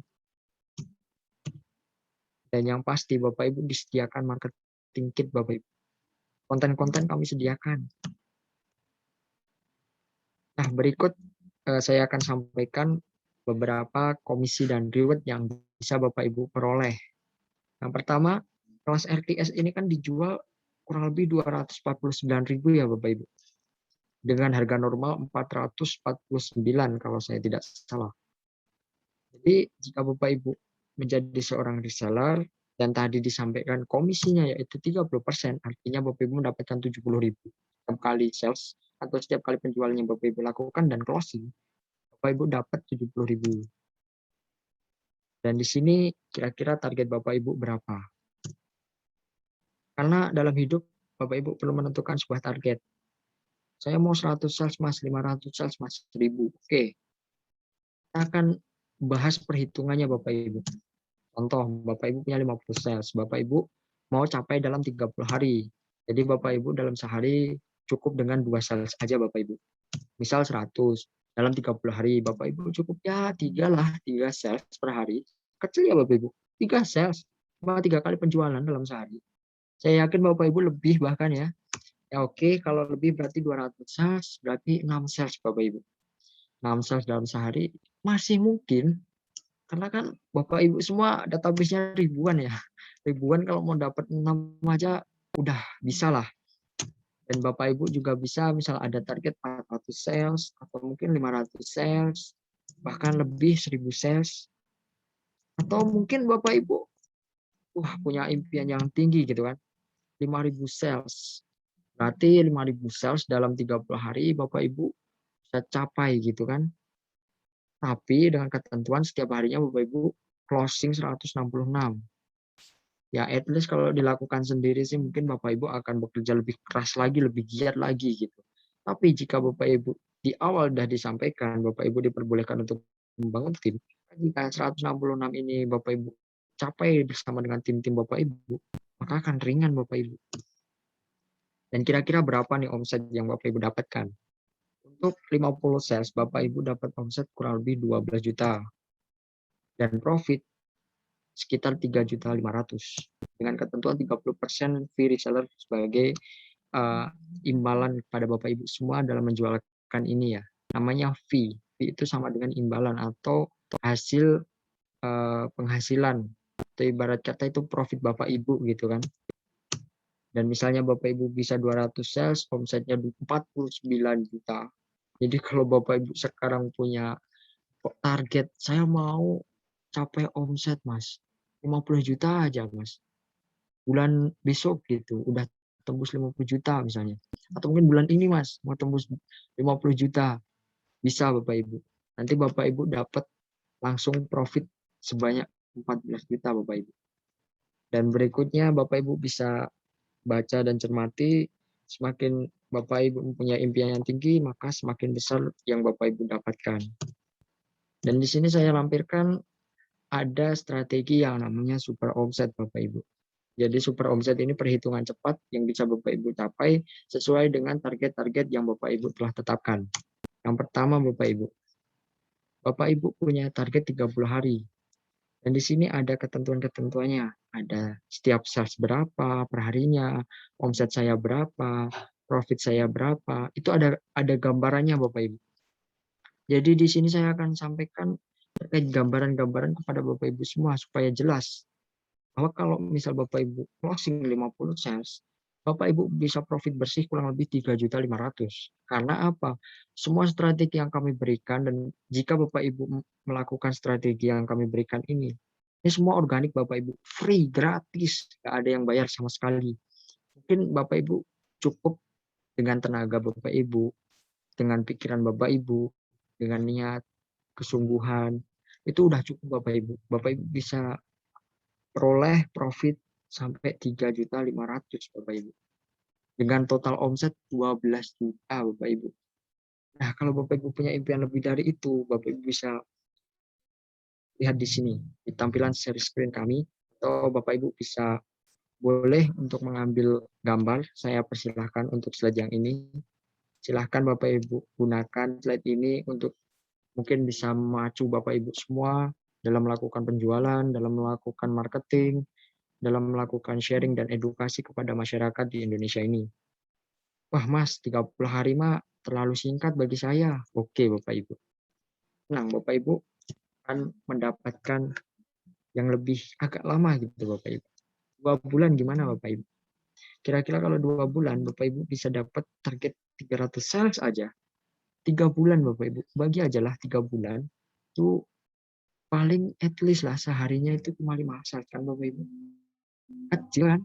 Dan yang pasti Bapak Ibu disediakan marketing kit Bapak Ibu. Konten-konten kami sediakan. Nah, berikut saya akan sampaikan beberapa komisi dan reward yang bisa Bapak Ibu peroleh. Yang pertama, kelas RTS ini kan dijual kurang lebih 249.000 ya Bapak Ibu. Dengan harga normal 449 kalau saya tidak salah. Jadi jika Bapak Ibu menjadi seorang reseller dan tadi disampaikan komisinya yaitu 30%, artinya Bapak Ibu mendapatkan 70.000 setiap kali sales atau setiap kali penjualan yang Bapak Ibu lakukan dan closing, Bapak Ibu dapat 70.000. Dan di sini kira-kira target Bapak Ibu berapa? Karena dalam hidup Bapak Ibu perlu menentukan sebuah target. Saya mau 100 sales mas, 500 sales mas, 1000. Oke. Kita akan bahas perhitungannya Bapak Ibu. Contoh, Bapak Ibu punya 50 sales. Bapak Ibu mau capai dalam 30 hari. Jadi Bapak Ibu dalam sehari cukup dengan 2 sales aja Bapak Ibu. Misal 100. Dalam 30 hari Bapak Ibu cukup ya 3 sales per hari. Kecil ya Bapak Ibu, 3 sales, cuma 3 kali penjualan dalam sehari. Saya yakin Bapak Ibu lebih bahkan ya. Ya oke, kalau lebih berarti 200 sales, berarti 6 sales Bapak Ibu. 6 sales dalam sehari masih mungkin, karena kan Bapak Ibu semua database-nya ribuan ya. Ribuan kalau mau dapat 6 aja udah bisa lah. Dan Bapak Ibu juga bisa misal ada target 400 sales atau mungkin 500 sales, bahkan lebih 1000 sales. Atau mungkin Bapak Ibu punya impian yang tinggi gitu kan. 5.000 sales. Berarti 5.000 sales dalam 30 hari Bapak Ibu bisa capai gitu kan. Tapi dengan ketentuan setiap harinya Bapak Ibu closing 166. Ya at least kalau dilakukan sendiri sih mungkin Bapak Ibu akan bekerja lebih keras lagi, lebih giat lagi gitu. Tapi jika Bapak Ibu di awal sudah disampaikan, Bapak Ibu diperbolehkan untuk membangun tim, jika 166 ini Bapak Ibu capai bersama dengan tim-tim Bapak Ibu, maka akan ringan Bapak Ibu. Dan kira-kira berapa nih omset yang Bapak Ibu dapatkan? Untuk 50 sales, Bapak Ibu dapat omset kurang lebih 12 juta. Dan profit sekitar 3.500.000 dengan ketentuan 30% fee reseller sebagai imbalan kepada Bapak Ibu semua dalam menjualkan ini ya. Namanya fee. Fee itu sama dengan imbalan atau hasil penghasilan. Atau ibarat kata itu profit Bapak Ibu gitu kan. Dan misalnya Bapak Ibu bisa 200 sales, omsetnya 49 juta. Jadi kalau Bapak Ibu sekarang punya target, saya mau capai omset Mas, 50 juta aja Mas. Bulan besok gitu, udah tembus 50 juta misalnya. Atau mungkin bulan ini Mas, mau tembus 50 juta. Bisa Bapak Ibu. Nanti Bapak Ibu dapat langsung profit sebanyak 14 juta Bapak Ibu. Dan berikutnya Bapak Ibu bisa baca dan cermati, semakin Bapak Ibu mempunyai impian yang tinggi, maka semakin besar yang Bapak Ibu dapatkan. Dan di sini saya lampirkan ada strategi yang namanya super omset Bapak Ibu. Jadi super omset ini perhitungan cepat yang bisa Bapak Ibu capai sesuai dengan target-target yang Bapak Ibu telah tetapkan. Yang pertama Bapak Ibu punya target 30 hari. Dan di sini ada ketentuan-ketentuannya. Ada setiap sales berapa perharinya, omset saya berapa, profit saya berapa. Itu ada gambarannya Bapak Ibu. Jadi di sini saya akan sampaikan terkait gambaran-gambaran kepada Bapak Ibu semua supaya jelas bahwa kalau misal Bapak Ibu closing 50 sales, Bapak Ibu bisa profit bersih kurang lebih 3.500.000. Karena apa? Semua strategi yang kami berikan dan jika Bapak Ibu melakukan strategi yang kami berikan ini semua organik Bapak Ibu, free, gratis, nggak ada yang bayar sama sekali. Mungkin Bapak Ibu cukup dengan tenaga Bapak Ibu, dengan pikiran Bapak Ibu, dengan niat, kesungguhan, itu udah cukup Bapak Ibu. Bapak Ibu bisa peroleh profit sampai 3.500.000 Bapak Ibu. Dengan total omset 12 juta Bapak Ibu. Nah, kalau Bapak Ibu punya impian lebih dari itu, Bapak Ibu bisa lihat di sini, di tampilan share screen kami, atau Bapak Ibu bisa boleh untuk mengambil gambar, saya persilahkan untuk slide yang ini. Silahkan Bapak Ibu gunakan slide ini untuk mungkin bisa memacu Bapak Ibu semua dalam melakukan penjualan, dalam melakukan marketing, dalam melakukan sharing dan edukasi kepada masyarakat di Indonesia ini. Wah Mas, 30 hari mah terlalu singkat bagi saya. Oke Bapak Ibu. Nah Bapak Ibu akan mendapatkan yang lebih agak lama gitu Bapak Ibu. 2 bulan gimana Bapak Ibu? Kira-kira kalau 2 bulan Bapak Ibu bisa dapat target 300 sales aja. 3 bulan Bapak Ibu, bagi aja lah 3 bulan. Itu paling at least lah seharinya itu cuma 5 sales kan Bapak Ibu. Kecil kan?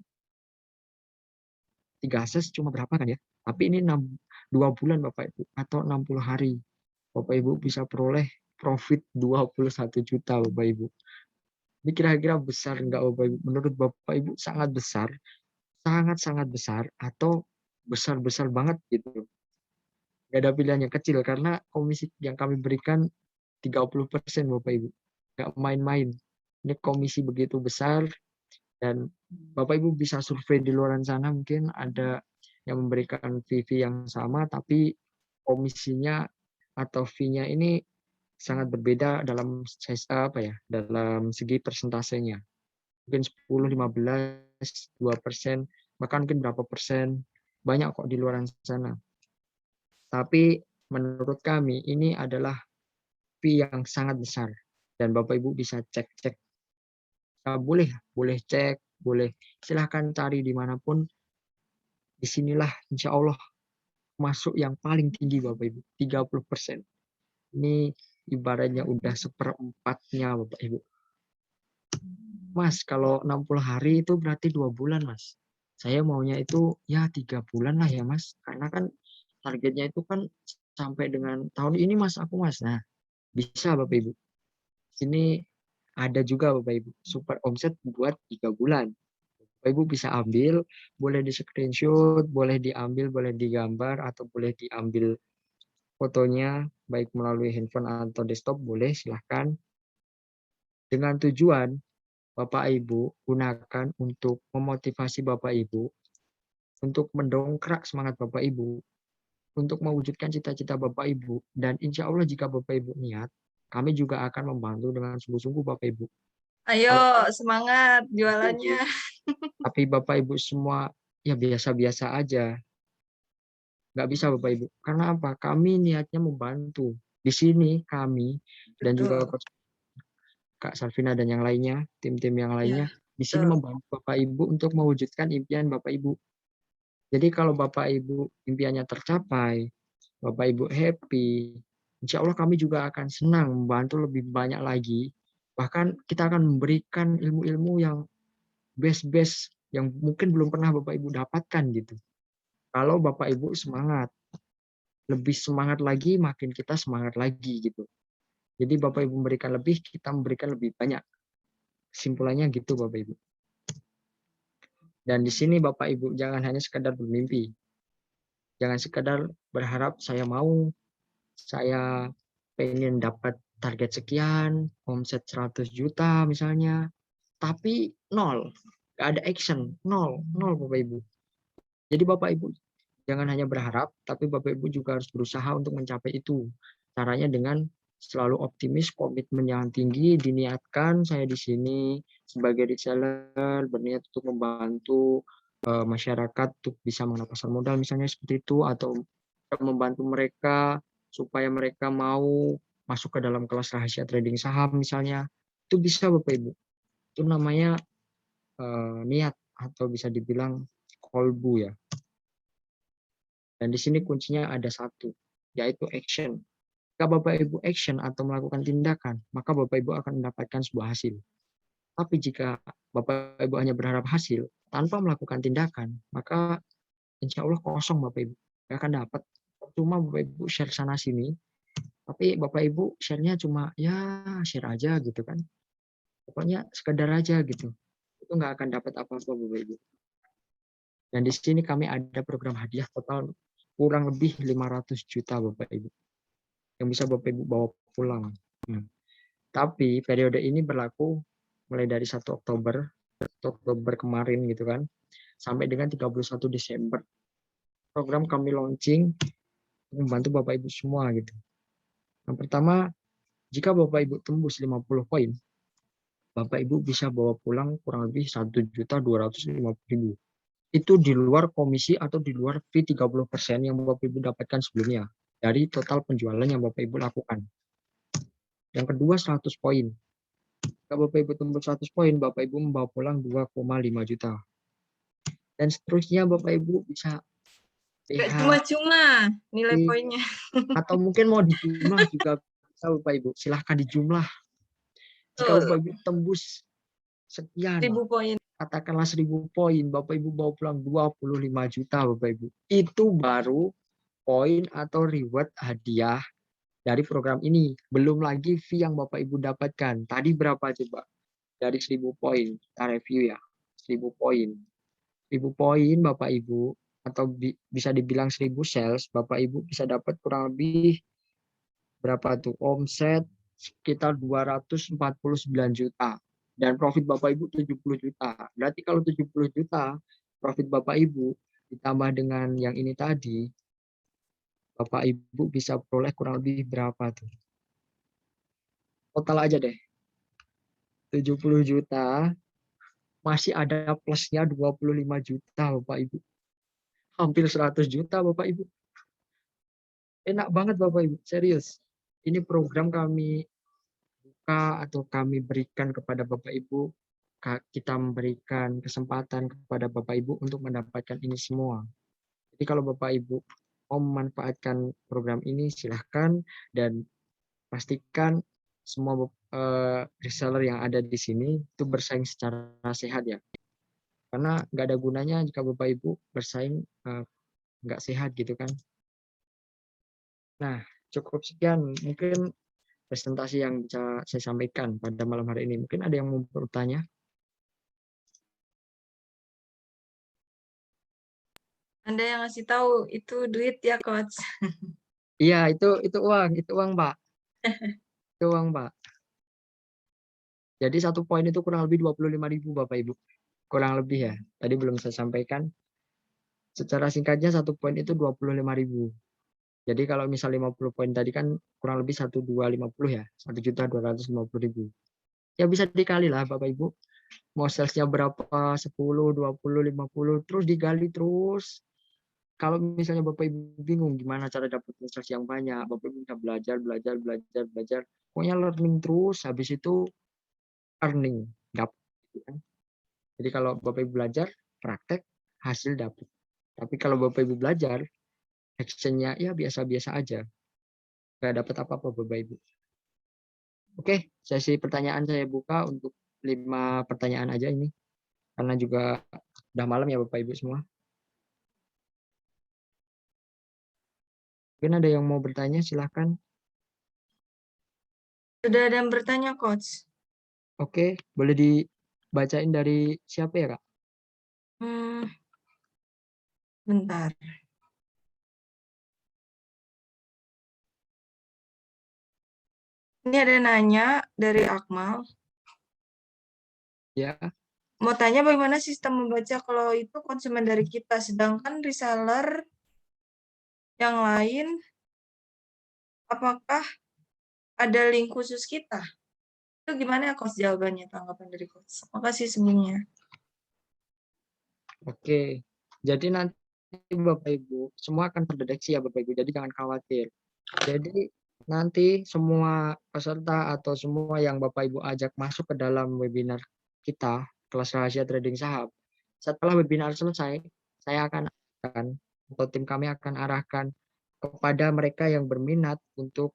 3 sales cuma berapa kan ya? Tapi ini 2 bulan Bapak Ibu atau 60 hari. Bapak Ibu bisa peroleh profit 21 juta Bapak Ibu. Ini kira-kira besar enggak Bapak Ibu? Menurut Bapak Ibu sangat besar, sangat-sangat besar atau besar-besar banget gitu. Nggak ada pilihan yang kecil karena komisi yang kami berikan 30% Bapak Ibu. Nggak main-main. Ini komisi begitu besar dan Bapak Ibu bisa survei di luar sana mungkin ada yang memberikan fee yang sama tapi komisinya atau fee-nya ini sangat berbeda dalam dalam segi persentasenya. Mungkin 10, 15, 2%, bahkan mungkin berapa persen. Banyak kok di luar sana. Tapi menurut kami ini adalah fee yang sangat besar. Dan Bapak Ibu bisa cek-cek. Boleh cek, boleh silahkan cari dimanapun. Disinilah insya Allah masuk yang paling tinggi Bapak Ibu, 30%. Ini ibaratnya udah seperempatnya Bapak Ibu. Mas, kalau 60 hari itu berarti 2 bulan, Mas. Saya maunya itu ya 3 bulan lah ya, Mas. Karena kan targetnya itu kan sampai dengan tahun ini, Mas, aku, Mas. Nah, bisa Bapak Ibu. Sini ada juga Bapak Ibu, super omset buat 3 bulan. Bapak Ibu bisa ambil, boleh di screenshot, boleh diambil, boleh digambar, atau boleh diambil fotonya, baik melalui handphone atau desktop, boleh silahkan. Dengan tujuan Bapak Ibu gunakan untuk memotivasi Bapak Ibu, untuk mendongkrak semangat Bapak Ibu, untuk mewujudkan cita-cita Bapak Ibu, dan insya Allah jika Bapak Ibu niat, kami juga akan membantu dengan sungguh-sungguh Bapak Ibu. Ayo Kalau semangat jualannya. tapi Bapak Ibu semua ya biasa-biasa aja, nggak bisa Bapak Ibu. Karena apa? Kami niatnya membantu. Di sini kami dan juga Betul. Kak Salvina dan yang lainnya, tim-tim yang lainnya, di sini betul. membantu Bapak Ibu untuk mewujudkan impian Bapak Ibu. Jadi kalau Bapak Ibu impiannya tercapai, Bapak Ibu happy, insya Allah kami juga akan senang membantu lebih banyak lagi. Bahkan kita akan memberikan ilmu-ilmu yang best-best yang mungkin belum pernah Bapak Ibu dapatkan gitu. Kalau Bapak Ibu semangat, lebih semangat lagi, makin kita semangat lagi gitu. Jadi Bapak Ibu memberikan lebih, kita memberikan lebih banyak. Kesimpulannya gitu Bapak Ibu. Dan di sini Bapak Ibu jangan hanya sekadar bermimpi. Jangan sekadar berharap saya pengen dapat target sekian, omset 100 juta misalnya, tapi nol. Nggak ada action, nol Bapak Ibu. Jadi Bapak Ibu jangan hanya berharap, tapi Bapak Ibu juga harus berusaha untuk mencapai itu. Caranya dengan selalu optimis, komitmen yang tinggi, diniatkan saya di sini sebagai reseller, berniat untuk membantu masyarakat untuk bisa mengenal pasar modal misalnya seperti itu, atau membantu mereka supaya mereka mau masuk ke dalam kelas rahasia trading saham misalnya. Itu bisa Bapak Ibu. Itu namanya niat atau bisa dibilang kolbu ya. Dan di sini kuncinya ada satu, yaitu action. Jika Bapak Ibu action atau melakukan tindakan, maka Bapak Ibu akan mendapatkan sebuah hasil. Tapi jika Bapak Ibu hanya berharap hasil tanpa melakukan tindakan, maka insya Allah kosong Bapak Ibu. Nggak akan dapat. Cuma Bapak Ibu share sana sini, tapi Bapak Ibu share-nya cuma ya share aja gitu kan. Pokoknya sekedar aja gitu. Itu nggak akan dapat apa-apa Bapak Ibu. Dan di sini kami ada program hadiah total kurang lebih 500 juta Bapak Ibu. Yang bisa Bapak Ibu bawa pulang. Tapi periode ini berlaku mulai dari 1 Oktober kemarin gitu kan, sampai dengan 31 Desember. Program kami launching membantu Bapak Ibu semua gitu. Yang pertama, jika Bapak Ibu tembus 50 poin, Bapak Ibu bisa bawa pulang kurang lebih 1.250.000. Itu di luar komisi atau di luar fee 30% yang Bapak Ibu dapatkan sebelumnya dari total penjualan yang Bapak Ibu lakukan. Yang kedua 100 poin. Kalau Bapak Ibu tembus 100 poin, Bapak Ibu membawa pulang 2,5 juta. Dan seterusnya Bapak Ibu bisa Nggak cuma-cuma nilai poinnya. Atau mungkin mau dijumlah juga bisa Bapak Ibu. Silahkan dijumlah. Jika Bapak Ibu tembus sekian, 1.000 poin. katakanlah 1.000 poin, Bapak Ibu bawa pulang 25 juta Bapak Ibu. Itu baru poin atau reward hadiah dari program ini. Belum lagi fee yang Bapak Ibu dapatkan. Tadi berapa coba? Dari 1.000 poin. Kita review ya. 1.000 poin. 1.000 poin Bapak Ibu, atau bisa dibilang 1.000 sales, Bapak Ibu bisa dapat kurang lebih berapa tuh? Omset sekitar 249 juta. Dan profit Bapak Ibu 70 juta. Berarti kalau 70 juta profit Bapak Ibu ditambah dengan yang ini tadi, Bapak Ibu bisa peroleh kurang lebih berapa tuh? total aja deh. 70 juta, masih ada plusnya 25 juta Bapak Ibu. Hampir 100 juta Bapak Ibu. Enak banget Bapak Ibu, serius. Ini program kami buka atau kami berikan kepada Bapak Ibu. Kita memberikan kesempatan kepada Bapak Ibu untuk mendapatkan ini semua. Jadi kalau Bapak Ibu mau memanfaatkan program ini silahkan, dan pastikan semua reseller yang ada di sini itu bersaing secara sehat ya. Karena nggak ada gunanya jika Bapak Ibu bersaing nggak sehat gitu kan. Nah, cukup sekian mungkin presentasi yang bisa saya sampaikan pada malam hari ini. Mungkin ada yang mau bertanya? Anda yang ngasih tahu itu duit ya, Coach. Iya, itu uang, Pak. Itu uang, Pak. Jadi satu poin itu kurang lebih 25.000 Bapak Ibu. Kurang lebih ya. Tadi belum saya sampaikan. Secara singkatnya satu poin itu 25.000. Jadi kalau misal 50 poin tadi kan kurang lebih 1.250 ya. 1.250.000. Ya bisa dikali lah Bapak Ibu. Mau salesnya berapa, 10, 20, 50, terus digali terus. Kalau misalnya Bapak Ibu bingung gimana cara dapat sales yang banyak, Bapak Ibu bisa belajar. Pokoknya learning terus, habis itu earning, dapat. Gitu kan. Jadi kalau Bapak Ibu belajar, praktek, hasil dapat. Tapi kalau Bapak Ibu belajar, actionnya ya biasa-biasa aja. Nggak dapat apa-apa Bapak Ibu. Oke, sesi pertanyaan saya buka untuk 5 pertanyaan aja ini. Karena juga udah malam ya Bapak Ibu semua. Mungkin ada yang mau bertanya, silahkan. Sudah ada yang bertanya, Coach. Oke, boleh dibacain dari siapa ya, Kak? Bentar. Ini ada nanya dari Akmal. Ya, Mau tanya bagaimana sistem membaca kalau itu konsumen dari kita, sedangkan reseller yang lain, apakah ada link khusus kita? Itu gimana ya, Coach, jawabannya, tanggapan dari Coach? Makasih sebelumnya. oke. Jadi nanti Bapak Ibu, semua akan terdeteksi ya Bapak Ibu, jadi jangan khawatir. Jadi nanti semua peserta atau semua yang Bapak Ibu ajak masuk ke dalam webinar kita, kelas rahasia trading saham, setelah webinar selesai, saya akan atau tim kami akan arahkan kepada mereka yang berminat untuk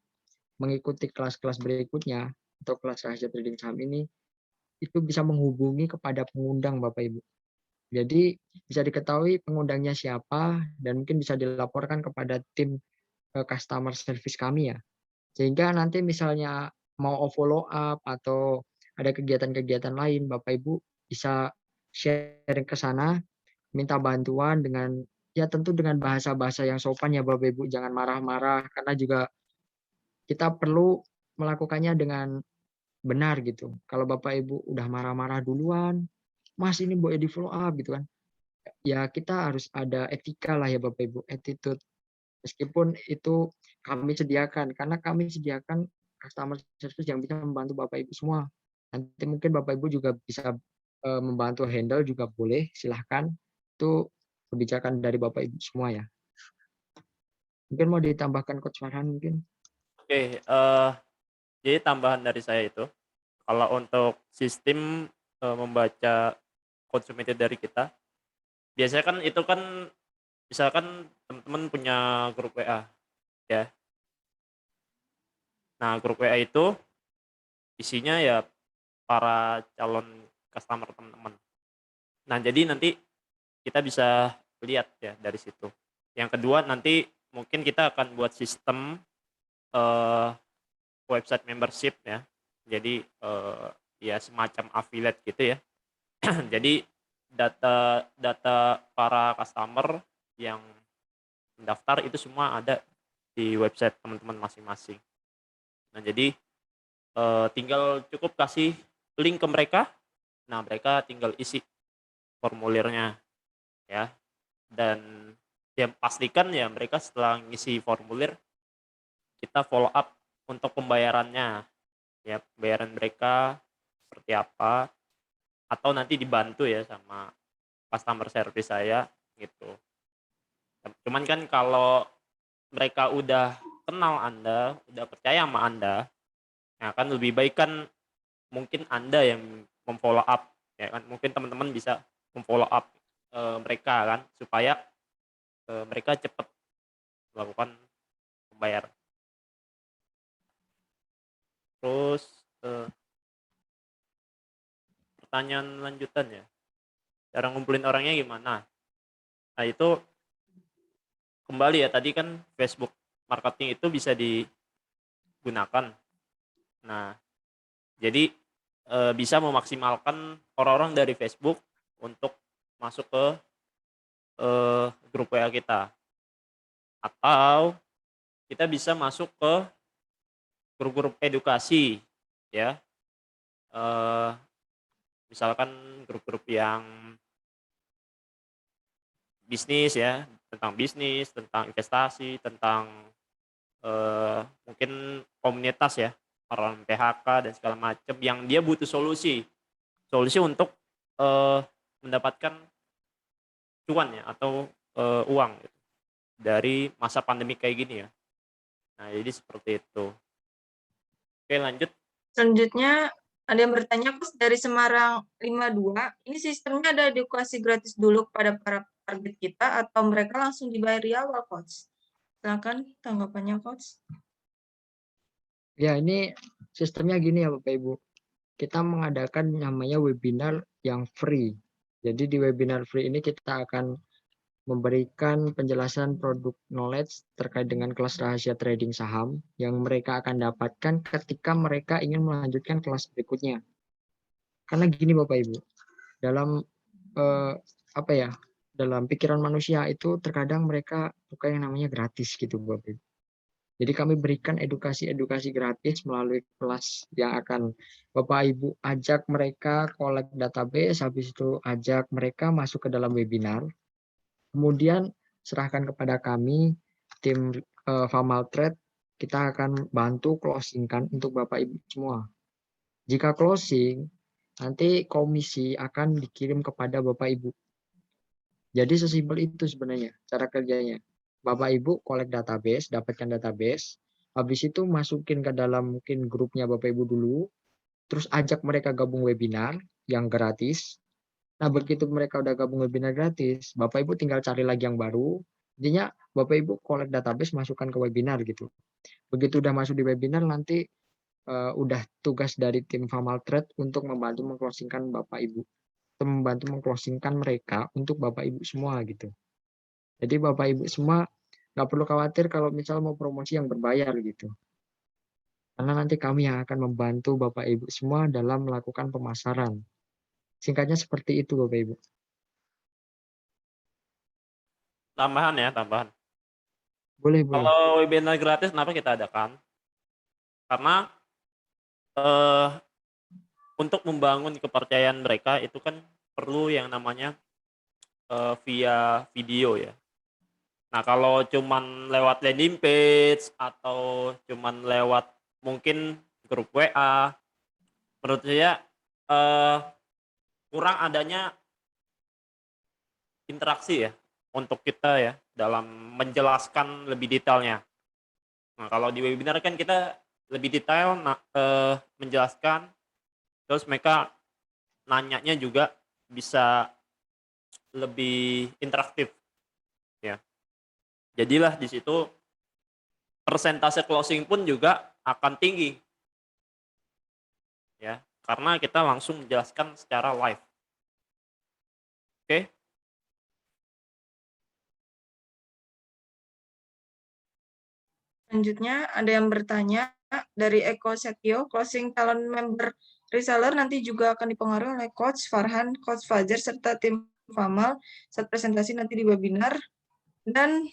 mengikuti kelas-kelas berikutnya atau kelas rahasia trading saham ini, itu bisa menghubungi kepada pengundang Bapak Ibu. Jadi bisa diketahui pengundangnya siapa dan mungkin bisa dilaporkan kepada tim customer service kami ya. Sehingga nanti misalnya mau follow up atau ada kegiatan-kegiatan lain, Bapak Ibu bisa sharing ke sana, minta bantuan dengan ya tentu dengan bahasa-bahasa yang sopan ya Bapak Ibu, jangan marah-marah karena juga kita perlu melakukannya dengan benar gitu. Kalau Bapak Ibu udah marah-marah duluan, Mas ini boleh di follow up gitu kan. Ya kita harus ada etika lah ya Bapak Ibu, attitude. Meskipun itu kami sediakan, karena kami sediakan customer service yang bisa membantu Bapak Ibu semua. Nanti mungkin Bapak Ibu juga bisa membantu handle juga boleh, silahkan. Itu kebijakan dari Bapak Ibu semua ya. Mungkin mau ditambahkan Coach Farhan mungkin. Oke, jadi tambahan dari saya itu, kalau untuk sistem membaca konsumen dari kita, biasanya kan itu kan misalkan teman-teman punya grup WA ya. Nah, grup WA itu isinya ya para calon customer teman-teman. Nah, jadi nanti kita bisa lihat ya dari situ. Yang kedua nanti mungkin kita akan buat sistem eh, website membership ya. Jadi ya semacam affiliate gitu ya. Jadi data para customer yang mendaftar itu semua ada di website teman-teman masing-masing. Nah, jadi tinggal cukup kasih link ke mereka. Nah, mereka tinggal isi formulirnya ya. Dan ya pastikan ya mereka setelah ngisi formulir kita follow up untuk pembayarannya ya bayaran mereka seperti apa, atau nanti dibantu ya sama customer service saya gitu. Cuman kan kalau mereka udah kenal Anda, udah percaya sama Anda, nah kan lebih baik kan mungkin Anda yang memfollow up, ya kan. Mungkin teman-teman bisa memfollow up mereka kan, supaya mereka cepat melakukan pembayaran. Terus pertanyaan lanjutan ya, cara ngumpulin orangnya gimana? Nah itu kembali ya, tadi kan Facebook marketing itu bisa digunakan. Nah, jadi bisa memaksimalkan orang-orang dari Facebook untuk masuk ke grup WA kita. Atau kita bisa masuk ke grup-grup edukasi ya. Misalkan grup-grup yang bisnis ya, tentang bisnis, tentang investasi, tentang mungkin komunitas ya, orang PHK dan segala macam yang dia butuh solusi untuk mendapatkan cuan ya, atau uang gitu, dari masa pandemi kayak gini ya. Nah, jadi seperti itu. Oke, lanjut. Selanjutnya ada yang bertanya, Coach, dari Semarang 52, ini sistemnya ada edukasi gratis dulu kepada para target kita atau mereka langsung dibayar di awal, Coach? Silakan tanggapannya, Coach. Ya, ini sistemnya gini ya Bapak Ibu. Kita mengadakan namanya webinar yang free. Jadi di webinar free ini kita akan memberikan penjelasan produk knowledge terkait dengan kelas rahasia trading saham yang mereka akan dapatkan ketika mereka ingin melanjutkan kelas berikutnya. Karena gini Bapak Ibu, dalam dalam pikiran manusia itu terkadang mereka suka yang namanya gratis gitu Bapak Ibu. Jadi kami berikan edukasi gratis melalui kelas yang akan Bapak Ibu ajak mereka collect database, habis itu ajak mereka masuk ke dalam webinar. Kemudian serahkan kepada kami, tim Famal Trade, kita akan bantu closingkan untuk Bapak Ibu semua. Jika closing, nanti komisi akan dikirim kepada Bapak Ibu. Jadi sesimpel itu sebenarnya cara kerjanya. Bapak Ibu collect database, dapatkan database, habis itu masukin ke dalam mungkin grupnya Bapak Ibu dulu, terus ajak mereka gabung webinar yang gratis. Nah, begitu mereka udah gabung webinar gratis, Bapak Ibu tinggal cari lagi yang baru. Intinya Bapak Ibu collect database, masukkan ke webinar gitu. Begitu udah masuk di webinar, nanti udah tugas dari tim Famal Trade untuk membantu mengclosingkan Bapak Ibu. Membantu mengclosingkan mereka untuk Bapak Ibu semua gitu. Jadi Bapak Ibu semua nggak perlu khawatir kalau misal mau promosi yang berbayar gitu. Karena nanti kami yang akan membantu Bapak Ibu semua dalam melakukan pemasaran. Singkatnya seperti itu Bapak Ibu. Tambahan. Boleh. Kalau webinar gratis kenapa kita adakan? Karena untuk membangun kepercayaan mereka itu kan perlu yang namanya via video ya. Nah, kalau cuman lewat landing page atau cuman lewat mungkin grup WA, menurut saya kurang adanya interaksi ya untuk kita ya dalam menjelaskan lebih detailnya. Nah, kalau di webinar kan kita lebih detail menjelaskan, terus mereka nanyanya juga bisa lebih interaktif ya. Jadilah di situ persentase closing pun juga akan tinggi. Ya, karena kita langsung menjelaskan secara live. Oke? Selanjutnya ada yang bertanya dari Eko Setio, closing calon member reseller nanti juga akan dipengaruhi oleh Coach Farhan, Coach Fajar, serta tim Famal saat presentasi nanti di webinar. Dan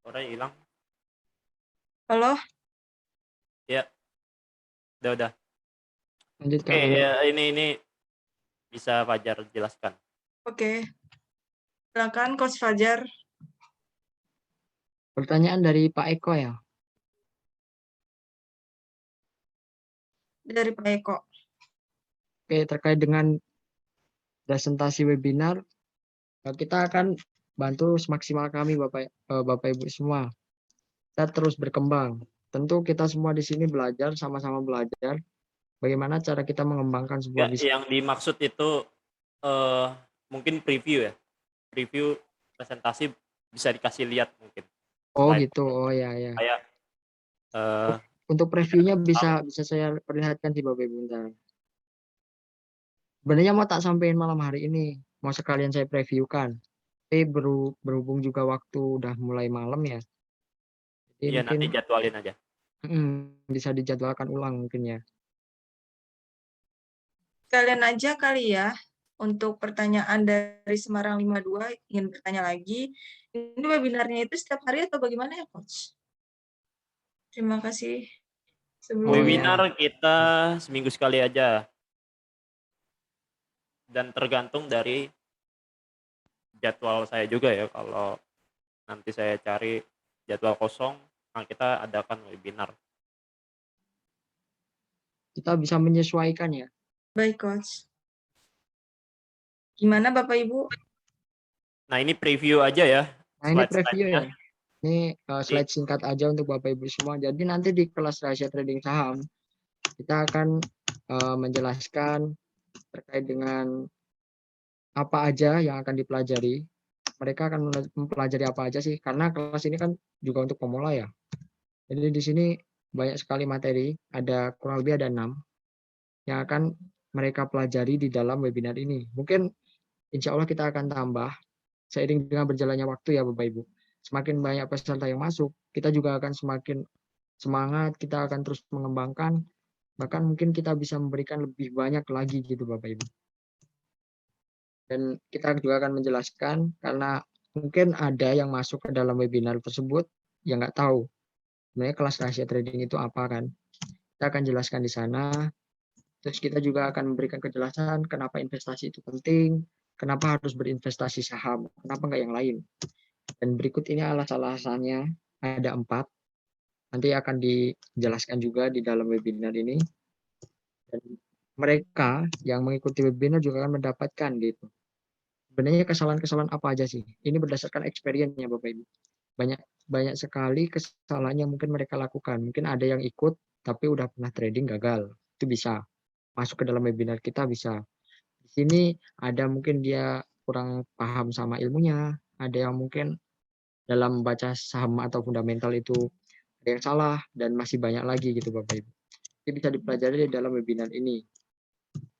Suara hilang. halo, Ya, udah. Lanjut Oke, Kak. ya ini bisa Fajar jelaskan. Oke. Silakan Coach Fajar. Pertanyaan dari Pak Eko ya. Dari Pak Eko. Oke, terkait dengan presentasi webinar, kita akan bantu semaksimal kami Bapak Ibu semua. Kita terus berkembang. Tentu kita semua di sini belajar, sama-sama belajar bagaimana cara kita mengembangkan sebuah Ya, bisnis. yang dimaksud itu mungkin preview ya. Preview presentasi bisa dikasih lihat mungkin. Oh Slide gitu, oh ya ya. kayak Untuk previewnya bisa saya perlihatkan di Bapak Ibu bentar. Sebenarnya mau tak sampein malam hari ini, mau sekalian saya previewkan. Tapi berhubung juga waktu udah mulai malam ya, jadi iya nanti mungkin jadwalin aja. bisa dijadwalkan ulang mungkin ya. Kalian aja kali ya, untuk pertanyaan dari Semarang 52 ingin bertanya lagi. Ini webinarnya itu setiap hari atau bagaimana ya, Coach? Terima kasih sebelumnya. Webinar kita seminggu sekali aja. Dan tergantung dari jadwal saya juga ya. Kalau nanti saya cari jadwal kosong, nah kita adakan webinar. Kita bisa menyesuaikan ya. Baik, Coach. Gimana Bapak Ibu? Nah ini preview aja ya. Nah ini preview ya. Slide-slide-nya. Ini slide singkat aja untuk Bapak Ibu semua. Jadi nanti di kelas rahasia trading saham, kita akan menjelaskan terkait dengan apa aja yang akan dipelajari. Mereka akan mempelajari apa aja sih? Karena kelas ini kan juga untuk pemula ya. Jadi di sini banyak sekali materi, ada kurang lebih ada 6 yang akan mereka pelajari di dalam webinar ini. Mungkin insya Allah kita akan tambah seiring dengan berjalannya waktu ya Bapak Ibu. Semakin banyak peserta yang masuk, kita juga akan semakin semangat, kita akan terus mengembangkan, bahkan mungkin kita bisa memberikan lebih banyak lagi gitu Bapak Ibu. Dan kita juga akan menjelaskan karena mungkin ada yang masuk ke dalam webinar tersebut yang nggak tahu sebenarnya kelas rahasia trading itu apa kan. Kita akan jelaskan di sana. Terus kita juga akan memberikan kejelasan kenapa investasi itu penting, kenapa harus berinvestasi saham, kenapa nggak yang lain. Dan berikut ini alasan-alasannya, ada 4. Nanti akan dijelaskan juga di dalam webinar ini. Dan mereka yang mengikuti webinar juga akan mendapatkan gitu. Sebenarnya kesalahan-kesalahan apa aja sih? Ini berdasarkan experience-nya Bapak Ibu. Banyak sekali kesalahan yang mungkin mereka lakukan. Mungkin ada yang ikut tapi udah pernah trading gagal. Itu bisa masuk ke dalam webinar kita bisa. Di sini ada mungkin dia kurang paham sama ilmunya, ada yang mungkin dalam membaca saham atau fundamental itu ada yang salah dan masih banyak lagi gitu Bapak Ibu. Ini bisa dipelajari di dalam webinar ini.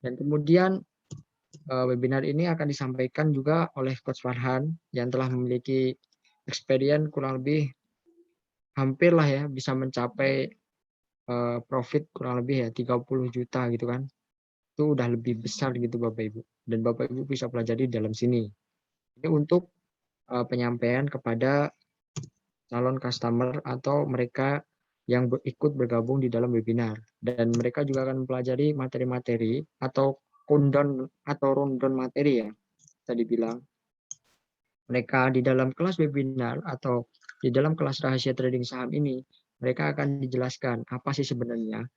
Dan kemudian webinar ini akan disampaikan juga oleh Coach Farhan yang telah memiliki experience kurang lebih hampir lah ya bisa mencapai profit kurang lebih ya 30 juta gitu kan. Itu udah lebih besar gitu Bapak Ibu. Dan Bapak Ibu bisa pelajari di dalam sini. Ini untuk penyampaian kepada calon customer atau mereka yang ikut bergabung di dalam webinar. Dan mereka juga akan mempelajari materi-materi atau rundown materi ya, tadi bilang. Mereka di dalam kelas webinar atau di dalam kelas rahasia trading saham ini, mereka akan dijelaskan apa sih sebenarnya.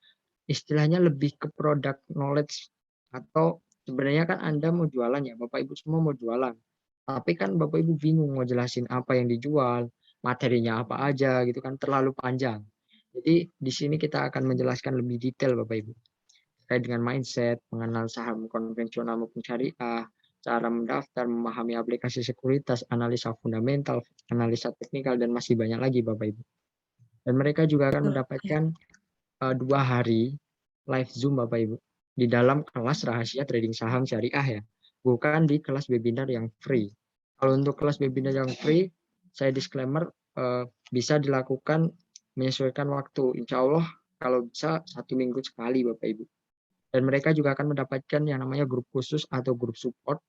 Istilahnya lebih ke product knowledge atau sebenarnya kan Anda mau jualan ya, Bapak Ibu semua mau jualan. Tapi kan Bapak Ibu bingung mau jelasin apa yang dijual, materinya apa aja gitu kan terlalu panjang. Jadi di sini kita akan menjelaskan lebih detail Bapak Ibu terkait dengan mindset, mengenal saham konvensional maupun syariah, cara mendaftar, memahami aplikasi sekuritas, analisa fundamental, analisa teknikal, dan masih banyak lagi Bapak Ibu. Dan mereka juga akan mendapatkan 2 hari live Zoom Bapak Ibu di dalam kelas rahasia trading saham syariah ya, bukan di kelas webinar yang free. Kalau untuk kelas webinar yang free, saya disclaimer bisa dilakukan menyesuaikan waktu. Insya Allah kalau bisa 1 minggu sekali Bapak Ibu. Dan mereka juga akan mendapatkan yang namanya grup khusus atau grup support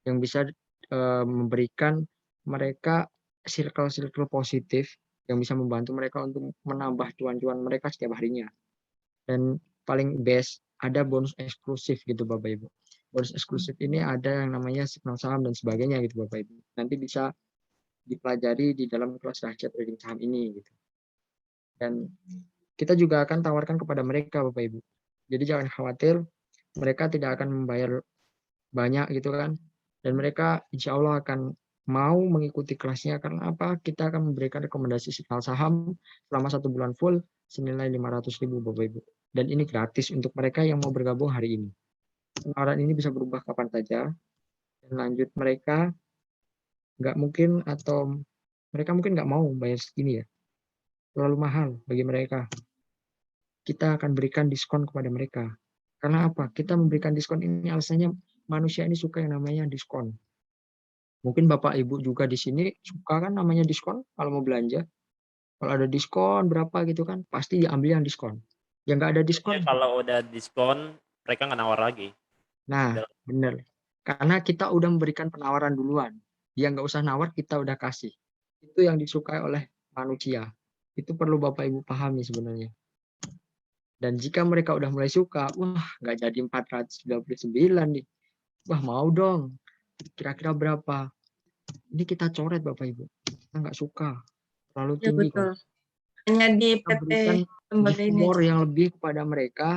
yang bisa memberikan mereka circle-circle positif yang bisa membantu mereka untuk menambah cuan-cuan mereka setiap harinya. Dan paling best ada bonus eksklusif gitu Bapak Ibu. Bonus eksklusif ini ada yang namanya signal saham dan sebagainya gitu Bapak Ibu. Nanti bisa dipelajari di dalam kelas rahasia trading saham ini gitu. Dan kita juga akan tawarkan kepada mereka Bapak Ibu. Jadi jangan khawatir, mereka tidak akan membayar banyak gitu kan. Dan mereka insya Allah akan mau mengikuti kelasnya karena apa? Kita akan memberikan rekomendasi signal saham selama 1 bulan full senilai 500.000 Bapak Ibu. Dan ini gratis untuk mereka yang mau bergabung hari ini. Penawaran ini bisa berubah kapan saja. Dan lanjut mereka nggak mungkin atau mereka mungkin nggak mau bayar segini ya. Terlalu mahal bagi mereka. Kita akan berikan diskon kepada mereka. Karena apa? Kita memberikan diskon ini alasannya manusia ini suka yang namanya diskon. Mungkin Bapak Ibu juga di sini suka kan namanya diskon kalau mau belanja. Kalau ada diskon berapa gitu kan, pasti diambil yang diskon. Yang nggak ada Biasanya diskon, kalau udah diskon, mereka nggak nawar lagi. nah bener. Karena kita udah memberikan penawaran duluan. Dia nggak usah nawar, kita udah kasih. Itu yang disukai oleh manusia. Itu perlu Bapak Ibu pahami sebenarnya. Dan jika mereka udah mulai suka, wah nggak jadi 499 nih. Wah mau dong, kira-kira berapa? Ini kita coret Bapak Ibu. Kita nggak suka, terlalu Ya tinggi kok. betul. Hanya di Kita PT berikan lembaga gift ini more aja. yang lebih kepada mereka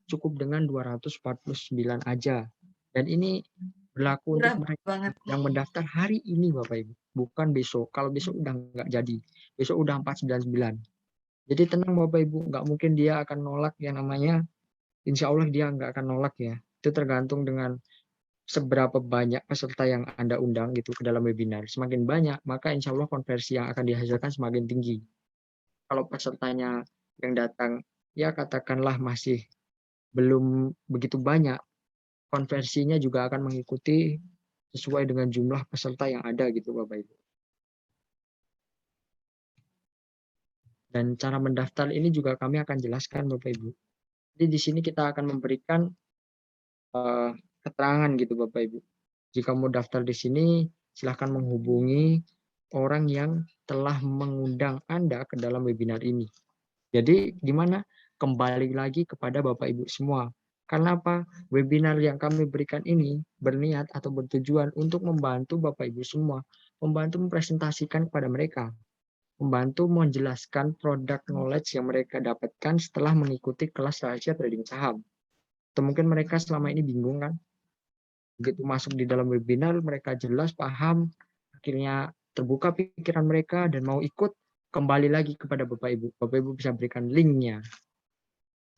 cukup dengan 249 aja. Dan ini berlaku untuk Murah mereka banget. yang mendaftar hari ini Bapak Ibu, bukan besok. Kalau besok udah nggak jadi, besok udah 499. Jadi tenang Bapak Ibu, nggak mungkin dia akan nolak yang namanya, insya Allah dia nggak akan nolak ya. Itu tergantung dengan seberapa banyak peserta yang Anda undang gitu ke dalam webinar. Semakin banyak, maka insya Allah konversi yang akan dihasilkan semakin tinggi. Kalau pesertanya yang datang, ya katakanlah masih belum begitu banyak, konversinya juga akan mengikuti sesuai dengan jumlah peserta yang ada gitu Bapak Ibu. Dan cara mendaftar ini juga kami akan jelaskan Bapak Ibu. Jadi di sini kita akan memberikan keterangan gitu Bapak Ibu. Jika mau daftar di sini, silahkan menghubungi orang yang telah mengundang Anda ke dalam webinar ini. Jadi gimana? Kembali lagi kepada Bapak Ibu semua. Karena apa? Webinar yang kami berikan ini berniat atau bertujuan untuk membantu Bapak Ibu semua, membantu mempresentasikan kepada mereka, membantu menjelaskan produk knowledge yang mereka dapatkan setelah mengikuti kelas rahasia trading saham. Atau mungkin mereka selama ini bingung kan? Begitu masuk di dalam webinar, mereka jelas, paham, akhirnya terbuka pikiran mereka dan mau ikut, kembali lagi kepada Bapak Ibu. Bapak Ibu bisa berikan linknya.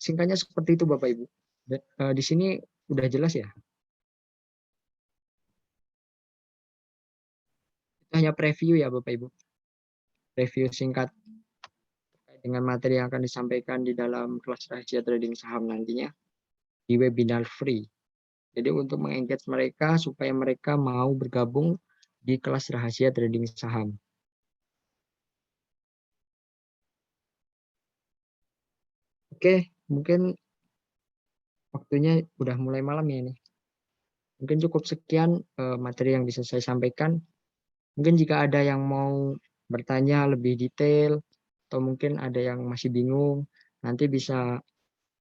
Singkatnya seperti itu Bapak Ibu. Di sini udah jelas ya. Itu hanya preview ya Bapak Ibu. Review singkat dengan materi yang akan disampaikan di dalam kelas rahasia trading saham nantinya di webinar free. Jadi untuk mengengage mereka supaya mereka mau bergabung di kelas rahasia trading saham. Oke, mungkin waktunya udah mulai malam ya nih. Mungkin cukup sekian materi yang bisa saya sampaikan. Mungkin jika ada yang mau bertanya lebih detail atau mungkin ada yang masih bingung, nanti bisa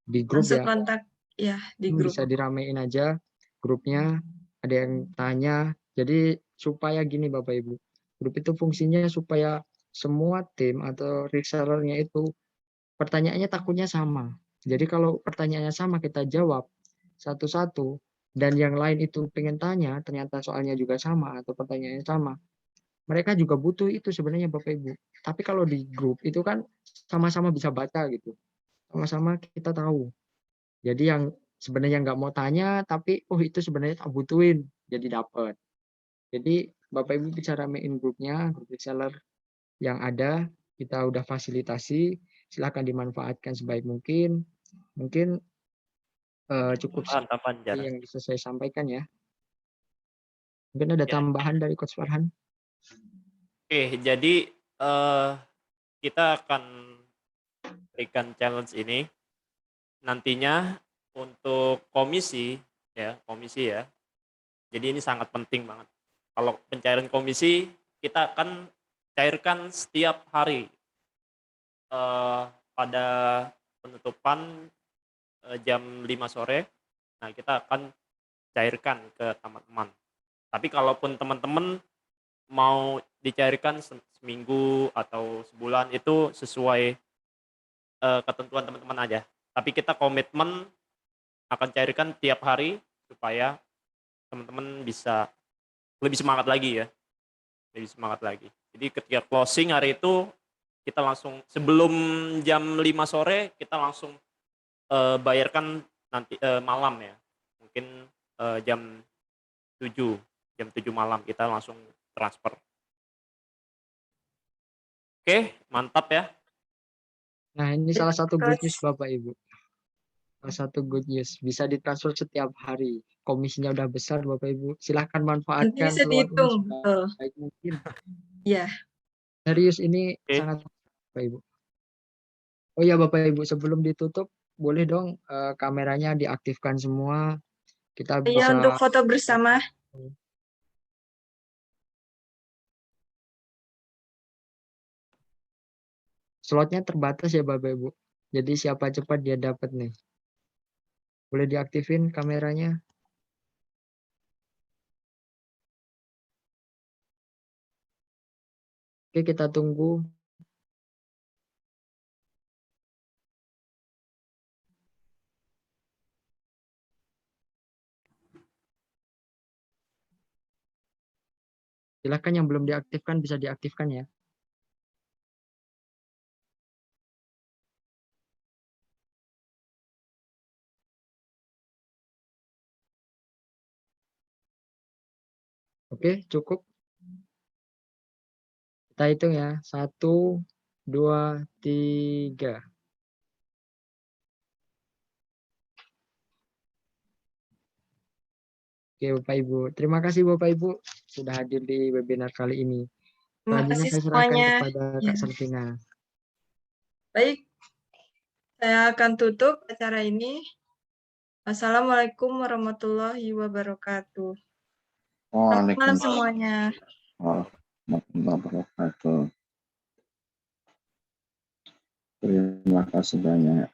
di grup Langsung ya. kontak ya di grup. Bisa diramein aja grupnya, ada yang tanya. Jadi supaya gini Bapak Ibu, grup itu fungsinya supaya semua tim atau resellernya itu pertanyaannya takutnya sama. Jadi kalau pertanyaannya sama kita jawab satu-satu dan yang lain itu pengen tanya, ternyata soalnya juga sama atau pertanyaannya sama. Mereka juga butuh itu sebenarnya Bapak Ibu. Tapi kalau di grup itu kan sama-sama bisa baca gitu. Sama-sama kita tahu. Jadi yang sebenarnya nggak mau tanya, tapi oh itu sebenarnya tak butuhin, jadi dapat. Jadi Bapak Ibu bisa ramein grupnya, grup reseller yang ada, kita udah fasilitasi, silahkan dimanfaatkan sebaik mungkin. Mungkin cukup Tambahan seperti Jar. yang bisa saya sampaikan ya. Mungkin ada Ya. tambahan dari Coach Farhan. Oke, jadi kita akan berikan challenge ini nantinya untuk komisi ya. Jadi ini sangat penting banget. Kalau pencairan komisi kita akan cairkan setiap hari pada penutupan jam 5 sore. Nah, kita akan cairkan ke teman-teman. Tapi kalaupun teman-teman mau dicairkan seminggu atau sebulan itu sesuai ketentuan teman-teman aja. Tapi kita komitmen akan cairkan tiap hari supaya teman-teman bisa lebih semangat lagi ya, lebih semangat lagi. Jadi ketika closing hari itu kita langsung sebelum jam 5 sore kita langsung bayarkan nanti malam ya. Mungkin jam 7 malam kita langsung transfer. Oke, mantap ya. Nah, ini salah satu good news Coach. Bapak Ibu. Salah satu good news, bisa ditransfer setiap hari. Komisinya udah besar Bapak Ibu. Silahkan Nanti manfaatkan bisa peluang ini dihitung, betul. sebaik mungkin. Iya. Serius ini Oke. sangat Bapak Ibu. Oh ya Bapak Ibu, sebelum ditutup boleh dong kameranya diaktifkan semua. Kita Iya, bisa untuk foto bersama. slotnya terbatas ya Bapak Ibu. Jadi siapa cepat dia dapat nih. Boleh diaktifin kameranya. Oke, kita tunggu. Silahkan yang belum diaktifkan bisa diaktifkan ya. Oke, cukup. Kita hitung ya. 1, 2, 3. Oke Bapak Ibu. Terima kasih Bapak Ibu sudah hadir di webinar kali ini. Terima Selanjutnya kasih saya serahkan semuanya. kepada Ya. Kak Sarvina. Baik, saya akan tutup acara ini. Assalamualaikum warahmatullahi wabarakatuh. Selamat malam semuanya. Warahmatullahi wabarakatuh. Terima kasih banyak.